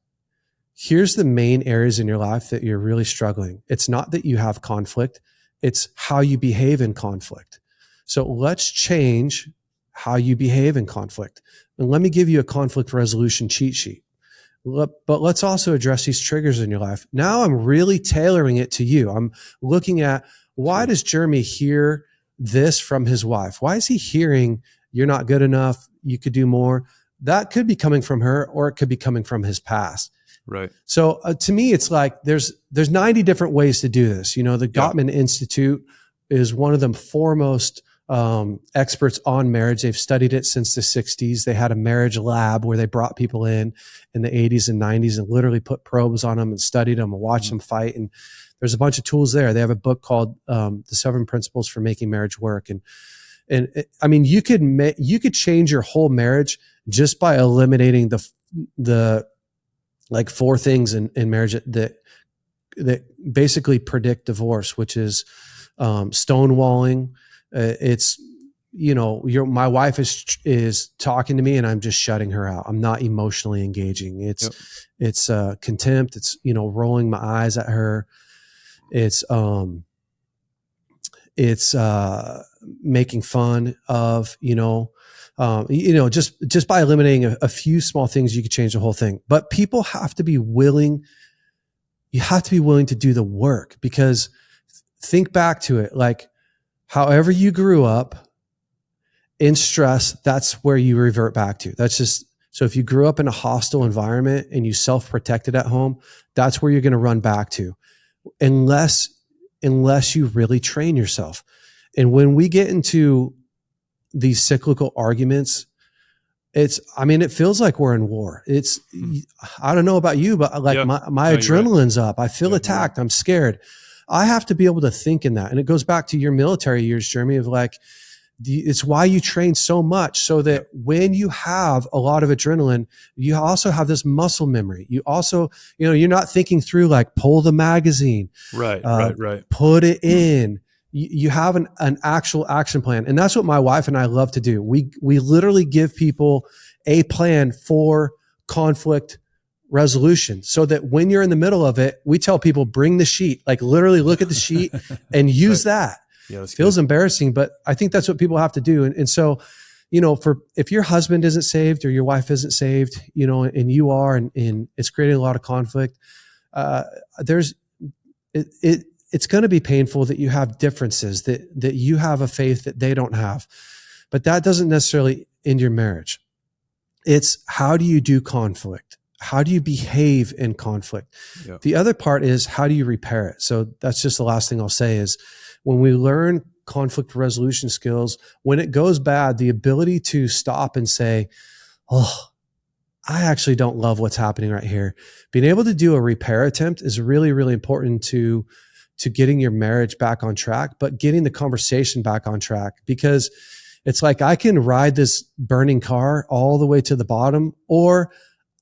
here's the main areas in your life that you're really struggling. It's not that you have conflict. It's how you behave in conflict. So let's change how you behave in conflict. And let me give you a conflict resolution cheat sheet. But let's also address these triggers in your life. Now I'm really tailoring it to you. I'm looking at, why does Jeremy hear this from his wife? Why is he hearing you're not good enough, you could do more? That could be coming from her, or it could be coming from his past. Right. So to me, it's like there's 90 different ways to do this. The Gottman Institute is one of the foremost experts on marriage. They've studied it since the 60s. They had a marriage lab where they brought people in the 80s and 90s and literally put probes on them and studied them and watched them fight. And there's a bunch of tools there. They have a book called The 7 Principles for Making Marriage Work. And I mean, you could change your whole marriage just by eliminating the like 4 things in marriage that basically predict divorce, which is stonewalling. It's, my wife is talking to me and I'm just shutting her out. I'm not emotionally engaging. It's contempt. It's, rolling my eyes at her. It's making fun of, just by eliminating a few small things, you could change the whole thing. But people have to be willing. You have to be willing to do the work, because think back to it. Like, however you grew up in stress, that's where you revert back to. That's just, so if you grew up in a hostile environment and you self-protected at home, that's where you're going to run back to, unless you really train yourself. And when we get into these cyclical arguments, it feels like we're in war. I don't know about you, but like my adrenaline's up. I feel attacked. I'm scared. I have to be able to think in that. And it goes back to your military years, Jeremy, of like, it's why you train so much, so that when you have a lot of adrenaline, you also have this muscle memory. You also, you're not thinking through like, pull the magazine, right, put it in. You have an actual action plan. And that's what my wife and I love to do. We literally give people a plan for conflict resolution, so that when you're in the middle of it, we tell people, bring the sheet, like literally look at the sheet and use that. Yeah, it feels embarrassing, but I think that's what people have to do. And so, if your husband isn't saved or your wife isn't saved, and you are, and it's creating a lot of conflict, it's going to be painful that you have differences, that you have a faith that they don't have, but that doesn't necessarily end your marriage. It's, how do you do conflict? How do you behave in conflict? Yeah. The other part is, how do you repair it? So that's just the last thing I'll say is, when we learn conflict resolution skills, when it goes bad, the ability to stop and say, oh, I actually don't love what's happening right here. Being able to do a repair attempt is really, really important to getting your marriage back on track, but getting the conversation back on track, because it's like, I can ride this burning car all the way to the bottom, or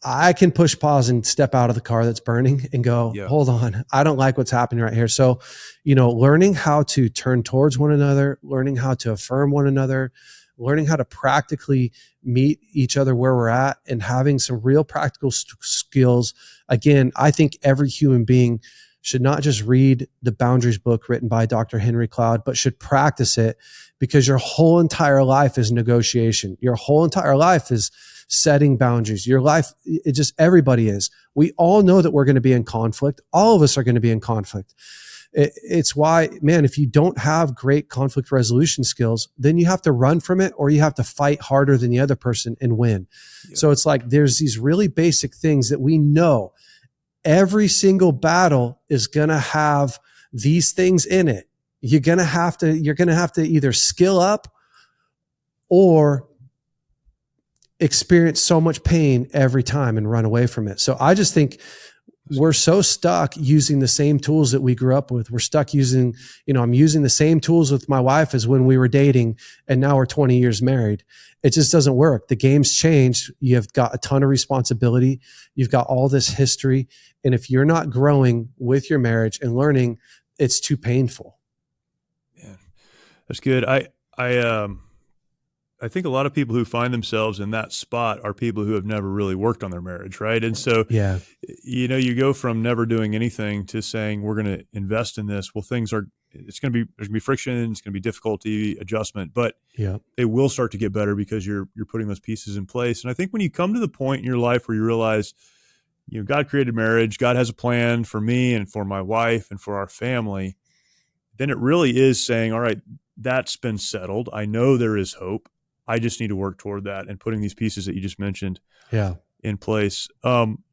I can push pause and step out of the car that's burning and go, hold on, I don't like what's happening right here. So, learning how to turn towards one another, learning how to affirm one another, learning how to practically meet each other where we're at and having some real practical skills. Again, I think every human being should not just read the Boundaries book written by Dr. Henry Cloud, but should practice it, because your whole entire life is negotiation. Your whole entire life is setting boundaries. Your life, it just, everybody is. We all know that we're going to be in conflict. All of us are going to be in conflict. It's why, man, if you don't have great conflict resolution skills, then you have to run from it, or you have to fight harder than the other person and win. Yeah. So it's like, there's these really basic things that we know. Every single battle is going to have these things in it. You're going to have to either skill up or experience so much pain every time and run away from it. So I just think we're so stuck using the same tools that we grew up with. We're stuck using, I'm using the same tools with my wife as when we were dating, and now we're 20 years married. It just doesn't work. The game's changed. You've got a ton of responsibility. You've got all this history. And if you're not growing with your marriage and learning, it's too painful. Yeah, that's good. I think a lot of people who find themselves in that spot are people who have never really worked on their marriage, right? And so, yeah, you go from never doing anything to saying, we're going to invest in this. Well, there's going to be friction, it's going to be difficulty, adjustment, but yeah, they will start to get better because you're putting those pieces in place. And I think when you come to the point in your life where you realize, God created marriage, God has a plan for me and for my wife and for our family, then it really is saying, all right, that's been settled. I know there is hope. I just need to work toward that, and putting these pieces that you just mentioned in place. I'm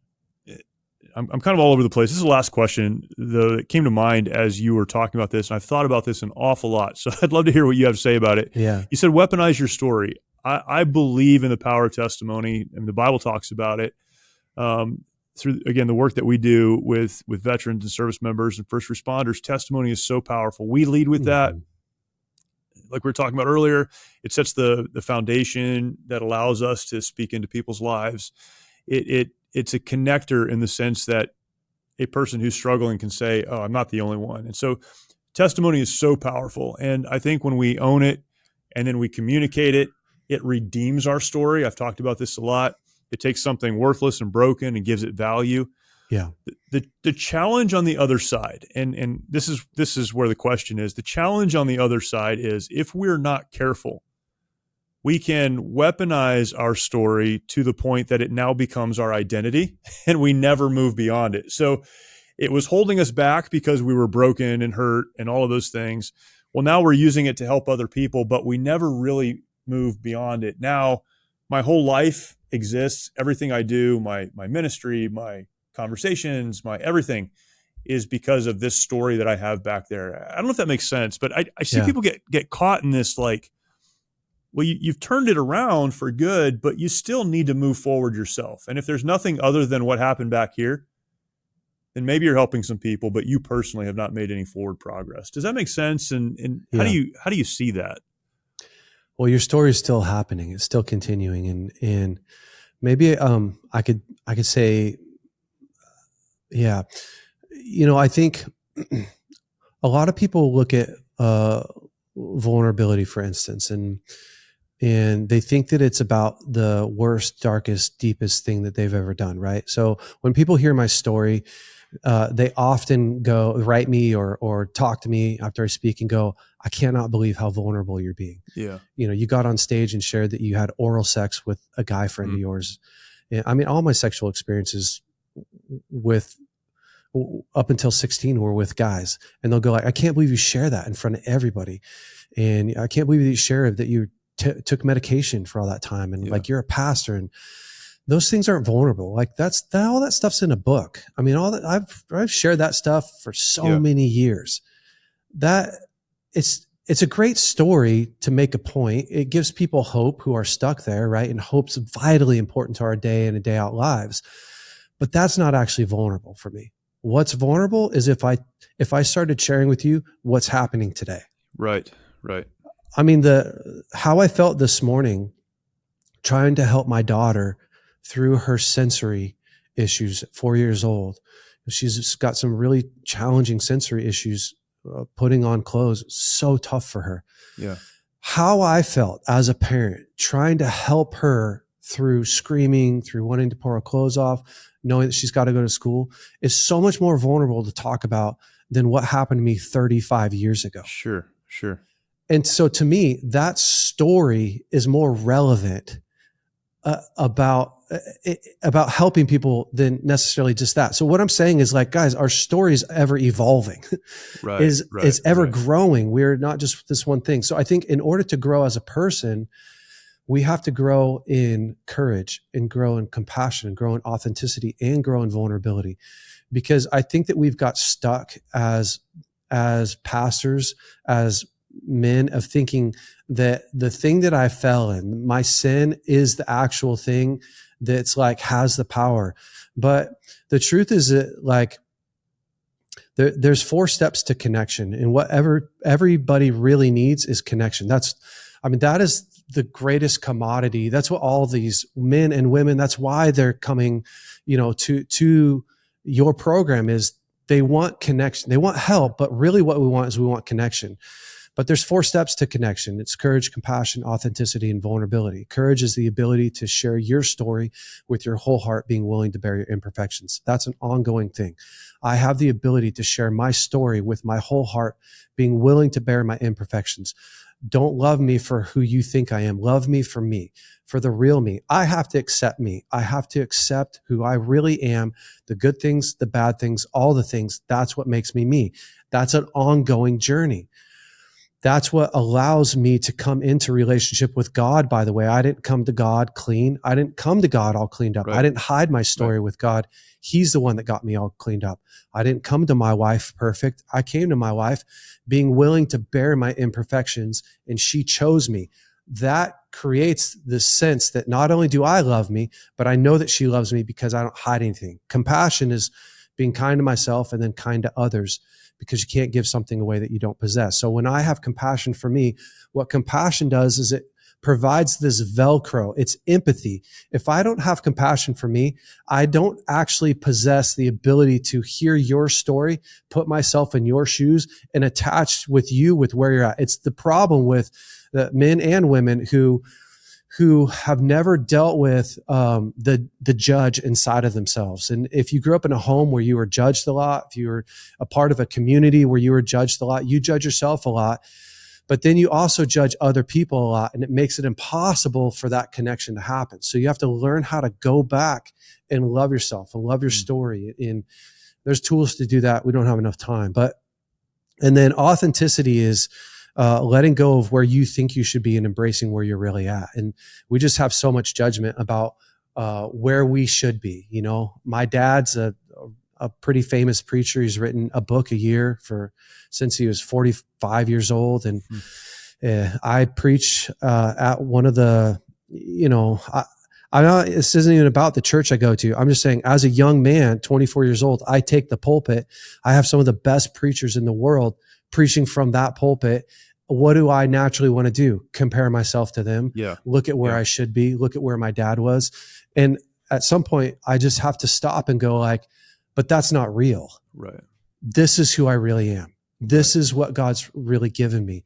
kind of all over the place. This is the last question, though, that came to mind as you were talking about this, and I've thought about this an awful lot. So I'd love to hear what you have to say about it. Yeah. You said weaponize your story. I believe in the power of testimony, and the Bible talks about it. Through, again, the work that we do with veterans and service members and first responders, testimony is so powerful. We lead with that. Like we were talking about earlier, it sets the foundation that allows us to speak into people's lives. It's a connector in the sense that a person who's struggling can say, oh, I'm not the only one. And so testimony is so powerful. And I think when we own it and then we communicate it, it redeems our story. I've talked about this a lot. It takes something worthless and broken and gives it value. Yeah. The challenge on the other side, and this is where the question is, the challenge on the other side is, if we're not careful, we can weaponize our story to the point that it now becomes our identity and we never move beyond it. So it was holding us back because we were broken and hurt and all of those things. Well, now we're using it to help other people, but we never really move beyond it. Now my whole life exists. Everything I do, my ministry, my conversations, my everything is because of this story that I have back there. I don't know if that makes sense, but I see people get caught in this, like, well, you've turned it around for good, but you still need to move forward yourself. And if there's nothing other than what happened back here, then maybe you're helping some people, but you personally have not made any forward progress. Does that make sense? And how do you see that? Well, your story is still happening. It's still continuing. And maybe I could say, yeah, I think a lot of people look at vulnerability, for instance, and they think that it's about the worst, darkest, deepest thing that they've ever done, right? So when people hear my story, they often write me or talk to me after I speak and go, I cannot believe how vulnerable you're being. Yeah. You got on stage and shared that you had oral sex with a guy friend of yours. And I mean, all my sexual experiences up until 16 were with guys, and they'll go like, I can't believe you share that in front of everybody. And I can't believe that you share that you took medication for all that time. And like, you're a pastor, and those things aren't vulnerable. Like all that stuff's in a book. I mean, all that I've shared that stuff for so many years. That it's a great story to make a point. It gives people hope who are stuck there, right? And hope's vitally important to our day in and day out lives. But that's not actually vulnerable for me. What's vulnerable is if I started sharing with you what's happening today. Right. I mean, how I felt this morning trying to help my daughter through her sensory issues at 4 years old. She's got some really challenging sensory issues, putting on clothes. So tough for her. Yeah. how I felt as a parent, trying to help her through screaming, through wanting to pull her clothes off, knowing that she's got to go to school, is so much more vulnerable to talk about than what happened to me 35 years ago. Sure. And so to me, that story is more relevant about helping people than necessarily just that. So what I'm saying is, like, guys, our story is ever evolving, is ever growing. We're not just this one thing. So I think in order to grow as a person, we have to grow in courage and grow in compassion and grow in authenticity and grow in vulnerability. Because I think that we've got stuck as pastors, as men, of thinking that the thing that I fell in, my sin, is the actual thing that's like has the power. But the truth is that, like, there's 4 steps to connection, and whatever everybody really needs is connection. That is the greatest commodity. That's what all these men and women, that's why they're coming, to your program, is they want connection. They want help, but really what we want connection. But there's 4 steps to connection. It's courage, compassion, authenticity, and vulnerability. Courage is the ability to share your story with your whole heart, being willing to bear your imperfections. That's an ongoing thing. I have the ability to share my story with my whole heart, being willing to bear my imperfections. Don't love me for who you think I am. Love me, for the real me. I have to accept me. I have to accept who I really am, the good things, the bad things, all the things. That's what makes me me. That's an ongoing journey. That's what allows me to come into relationship with God. By the way, I didn't come to God clean. I didn't come to God all cleaned up. Right. I didn't hide my story with God. He's the one that got me all cleaned up. I didn't come to my wife perfect. I came to my wife being willing to bear my imperfections, and she chose me. That creates this sense that not only do I love me, but I know that she loves me because I don't hide anything. Compassion is being kind to myself and then kind to others, because you can't give something away that you don't possess. So when I have compassion for me, what compassion does is it provides this Velcro. It's empathy. If I don't have compassion for me, I don't actually possess the ability to hear your story, put myself in your shoes, and attach with you with where you're at. It's the problem with the men and women who have never dealt with the judge inside of themselves. And if you grew up in a home where you were judged a lot, if you were a part of a community where you were judged a lot, you judge yourself a lot, but then you also judge other people a lot, and it makes it impossible for that connection to happen. So you have to learn how to go back and love yourself and love your story. And there's tools to do that. We don't have enough time. And then authenticity is letting go of where you think you should be and embracing where you're really at. And we just have so much judgment about where we should be. My dad's a pretty famous preacher. He's written a book a year since he was 45 years old. And I preach at one of the, I know this isn't even about the church I go to. I'm just saying, as a young man, 24 years old, I take the pulpit. I have some of the best preachers in the world preaching from that pulpit. What do I naturally want to do? Compare myself to them. Yeah. Look at where I should be. Look at where my dad was. And at some point, I just have to stop and go like, but that's not real. Right. This is who I really am. This is what God's really given me.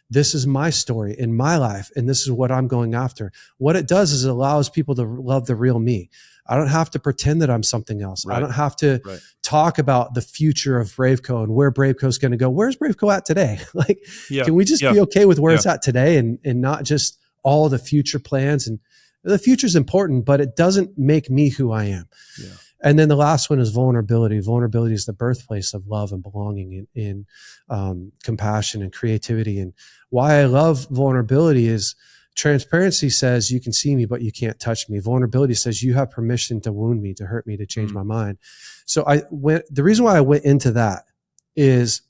This is my story in my life, and this is what I'm going after. What it does is it allows people to love the real me. I don't have to pretend that I'm something else. Right. I don't have to talk about the future of BraveCo and where BraveCo is going to go. Where's BraveCo at today? Can we just be okay with where it's at today and not just all the future plans? And the future is important, but it doesn't make me who I am. Yeah. And then the last one is vulnerability. Vulnerability is the birthplace of love and belonging, in compassion and creativity. And why I love vulnerability is transparency says you can see me, but you can't touch me. Vulnerability says you have permission to wound me, to hurt me, to change my mind. So the reason why I went into that is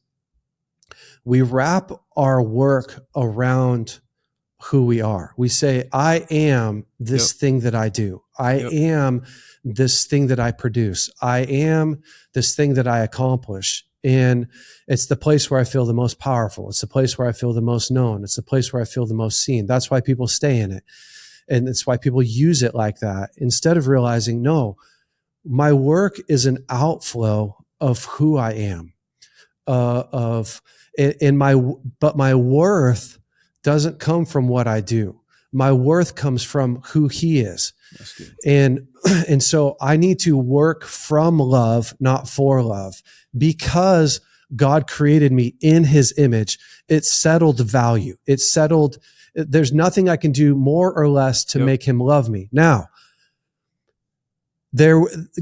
we wrap our work around who we are. We say, I am this thing that I do. I am this thing that I produce. I am this thing that I accomplish. And it's the place where I feel the most powerful. It's the place where I feel the most known. It's the place where I feel the most seen. That's why people stay in it. And it's why people use it like that, instead of realizing, no, my work is an outflow of who I am, but my worth doesn't come from what I do. My worth comes from who he is. That's good. And so I need to work from love, not for love, because God created me in his image. It's settled value. It's settled. There's nothing I can do more or less to make him love me. Now,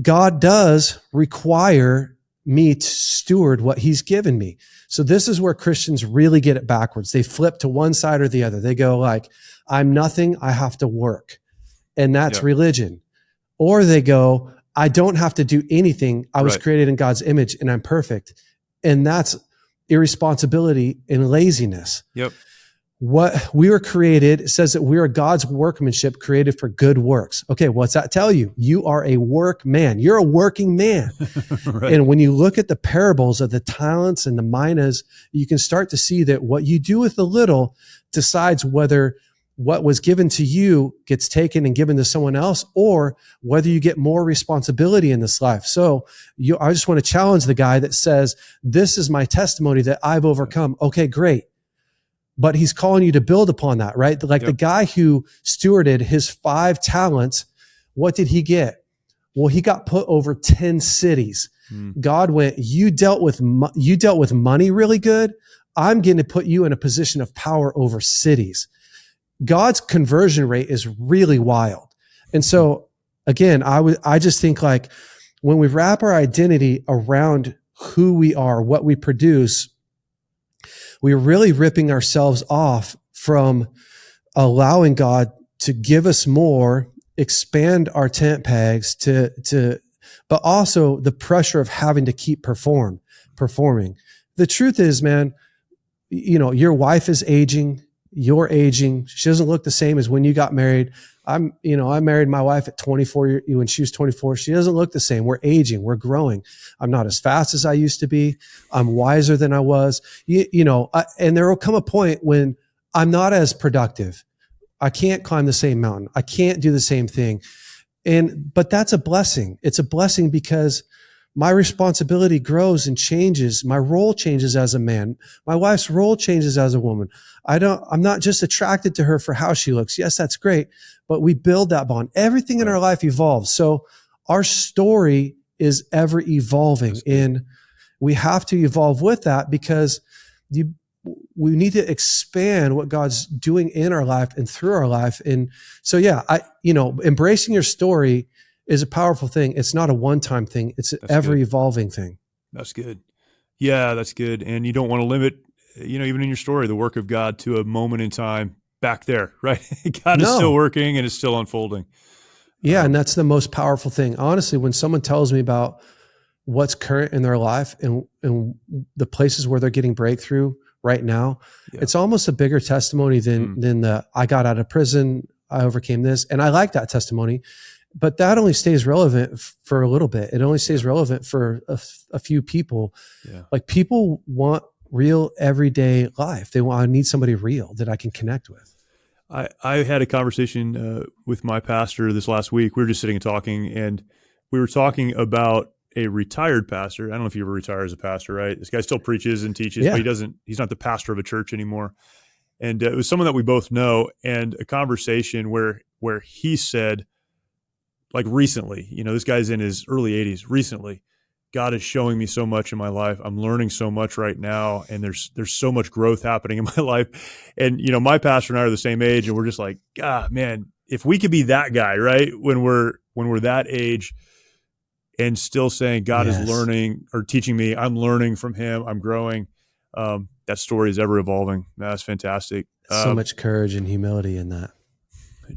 God does require me to steward what he's given me. So this is where Christians really get it backwards. They flip to one side or the other. They go like, I'm nothing, I have to work. And that's religion. Or they go, I don't have to do anything. I was created in God's image and I'm perfect. And that's irresponsibility and laziness. Yep. What we were created, it says that we are God's workmanship created for good works. Okay, what's that tell you? You are a work man. You're a working man. And when you look at the parables of the talents and the minas, you can start to see that what you do with the little decides whether what was given to you gets taken and given to someone else, or whether you get more responsibility in this life. So I just want to challenge the guy that says, this is my testimony that I've overcome. Okay, great. But he's calling you to build upon that, right? Like the guy who stewarded his 5 talents, what did he get? Well, he got put over 10 cities. God went, you dealt with money really good. I'm going to put you in a position of power over cities. God's conversion rate is really wild. And so again, I just think like when we wrap our identity around who we are, what we produce, we're really ripping ourselves off from allowing God to give us more, expand our tent pegs but also the pressure of having to keep performing. The truth is, man, your wife is aging, you're aging. She doesn't look the same as when you got married. I married my wife at 24 when she was 24. She doesn't look the same. We're aging. We're growing. I'm not as fast as I used to be. I'm wiser than I was. And there will come a point when I'm not as productive. I can't climb the same mountain. I can't do the same thing. But that's a blessing. It's a blessing because my responsibility grows and changes. My role changes as a man. My wife's role changes as a woman. I'm not just attracted to her for how she looks. Yes, that's great, but we build that bond. Everything in our life evolves. So our story is ever evolving, and we have to evolve with that because we need to expand what God's doing in our life and through our life. And so, embracing your story is a powerful thing. It's not a one-time thing. It's an ever-evolving thing. That's good. Yeah, that's good. And you don't want to limit, even in your story, the work of God to a moment in time back there, right? God is still working and it's still unfolding. Yeah, and that's the most powerful thing. Honestly, when someone tells me about what's current in their life and the places where they're getting breakthrough right now, it's almost a bigger testimony than the I got out of prison, I overcame this. And I like that testimony. But that only stays relevant for a little bit. It only stays relevant for a few people. Yeah. Like people want real everyday life. I need somebody real that I can connect with. I had a conversation with my pastor this last week. We were just sitting and talking, and we were talking about a retired pastor. I don't know if you ever retire as a pastor, right? This guy still preaches and teaches, but he's not the pastor of a church anymore. And it was someone that we both know, and a conversation where he said, like recently, this guy's in his early 80s. Recently, God is showing me so much in my life. I'm learning so much right now, and there's so much growth happening in my life. And my pastor and I are the same age, and we're just like, God, man, if we could be that guy, right? When we're that age, and still saying God is learning or teaching me, I'm learning from Him, I'm growing. That story is ever evolving. That's fantastic. So much courage and humility in that.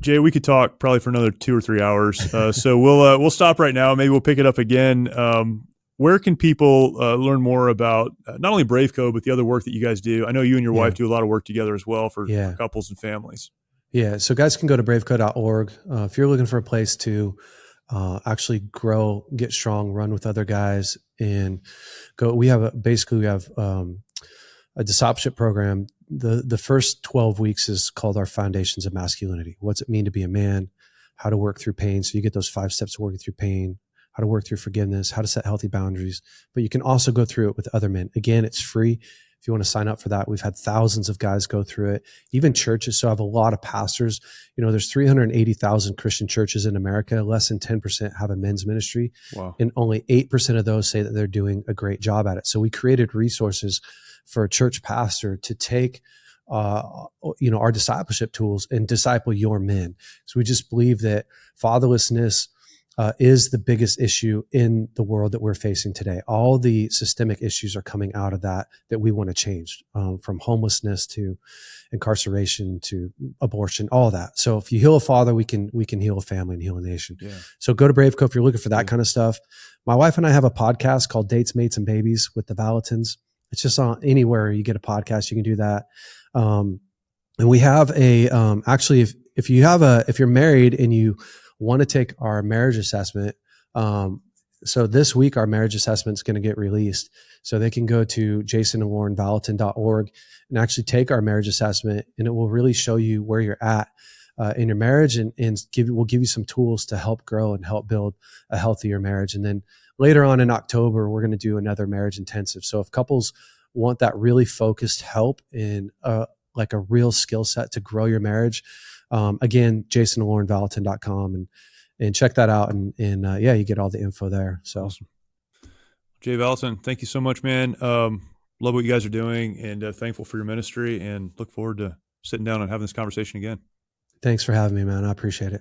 Jay, we could talk probably for another 2 or 3 hours. So we'll stop right now. Maybe we'll pick it up again. Where can people learn more about not only BraveCo, but the other work that you guys do? I know you and your wife do a lot of work together as well for couples and families. Yeah. So guys can go to braveco.org. If you're looking for a place to actually grow, get strong, run with other guys, and go. We have a discipleship program. The first 12 weeks is called our Foundations of Masculinity. What's it mean to be a man? How to work through pain. So you get those 5 steps of working through pain, how to work through forgiveness, how to set healthy boundaries. But you can also go through it with other men. Again, it's free. If you want to sign up for that, we've had thousands of guys go through it, even churches. So I have a lot of pastors. There's 380,000 Christian churches in America. Less than 10% have a men's ministry. Wow. And only 8% of those say that they're doing a great job at it. So we created resources for a church pastor to take our discipleship tools and disciple your men. So we just believe that fatherlessness is the biggest issue in the world that we're facing today. All the systemic issues are coming out of that we want to change, from homelessness to incarceration to abortion, all that. So if you heal a father, we can heal a family and heal a nation. Yeah. So go to BraveCo if you're looking for that kind of stuff. My wife and I have a podcast called Dates, Mates, and Babies with the Vallottons. It's just on anywhere you get a podcast, you can do that. And we have actually, if you're married and you want to take our marriage assessment, so this week our marriage assessment is going to get released. So they can go to jasonandlaurenvallotton.org and actually take our marriage assessment, and it will really show you where you're at in your marriage, and we'll give you some tools to help grow and help build a healthier marriage. And then later on in October, we're going to do another marriage intensive. So if couples want that really focused help in like a real skill set to grow your marriage, again, jasonandlaurenvallotton.com and check that out. And you get all the info there. So awesome. Jay Vallotton, thank you so much, man. Love what you guys are doing, and thankful for your ministry, and look forward to sitting down and having this conversation again. Thanks for having me, man. I appreciate it.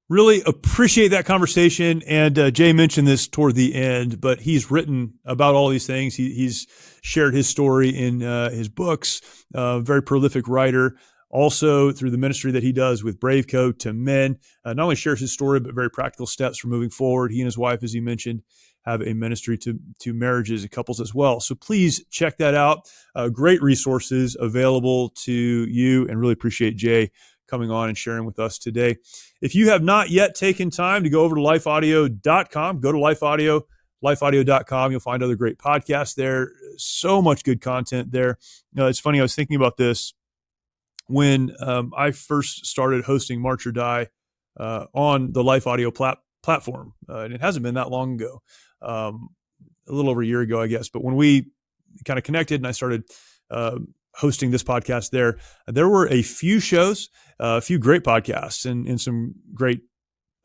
Really appreciate that conversation. And Jay mentioned this toward the end, but he's written about all these things. He's shared his story in his books, very prolific writer. Also through the ministry that he does with BraveCo to men, not only shares his story, but very practical steps for moving forward. He and his wife, as he mentioned, have a ministry to marriages and couples as well. So please check that out. Great resources available to you, and really appreciate Jay coming on and sharing with us today. If you have not yet taken time to go over to lifeaudio.com, go to lifeaudio.com. You'll find other great podcasts there. So much good content there. It's funny, I was thinking about this when I first started hosting March or Die on the Life Audio platform. And it hasn't been that long ago, a little over a year ago, I guess. But when we kind of connected and I started hosting this podcast there were a few shows, a few great podcasts and some great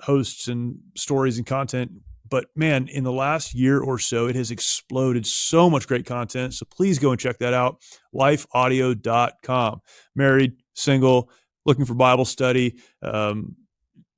hosts and stories and content. But man, in the last year or so, it has exploded. So much great content. So please go and check that out. Lifeaudio.com. Married, single, looking for Bible study,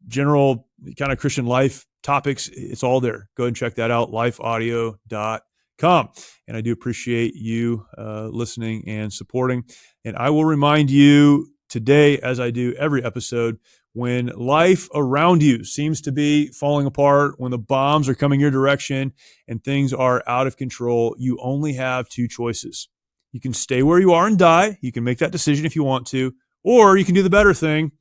general kind of Christian life topics. It's all there. Go ahead and check that out. Lifeaudio.com. And I do appreciate you listening and supporting. And I will remind you today, as I do every episode, when life around you seems to be falling apart, when the bombs are coming your direction and things are out of control, you only have two choices. You can stay where you are and die. You can make that decision if you want to, or you can do the better thing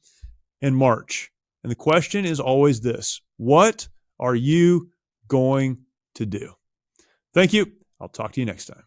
and march. And the question is always this: what are you going to do? Thank you. I'll talk to you next time.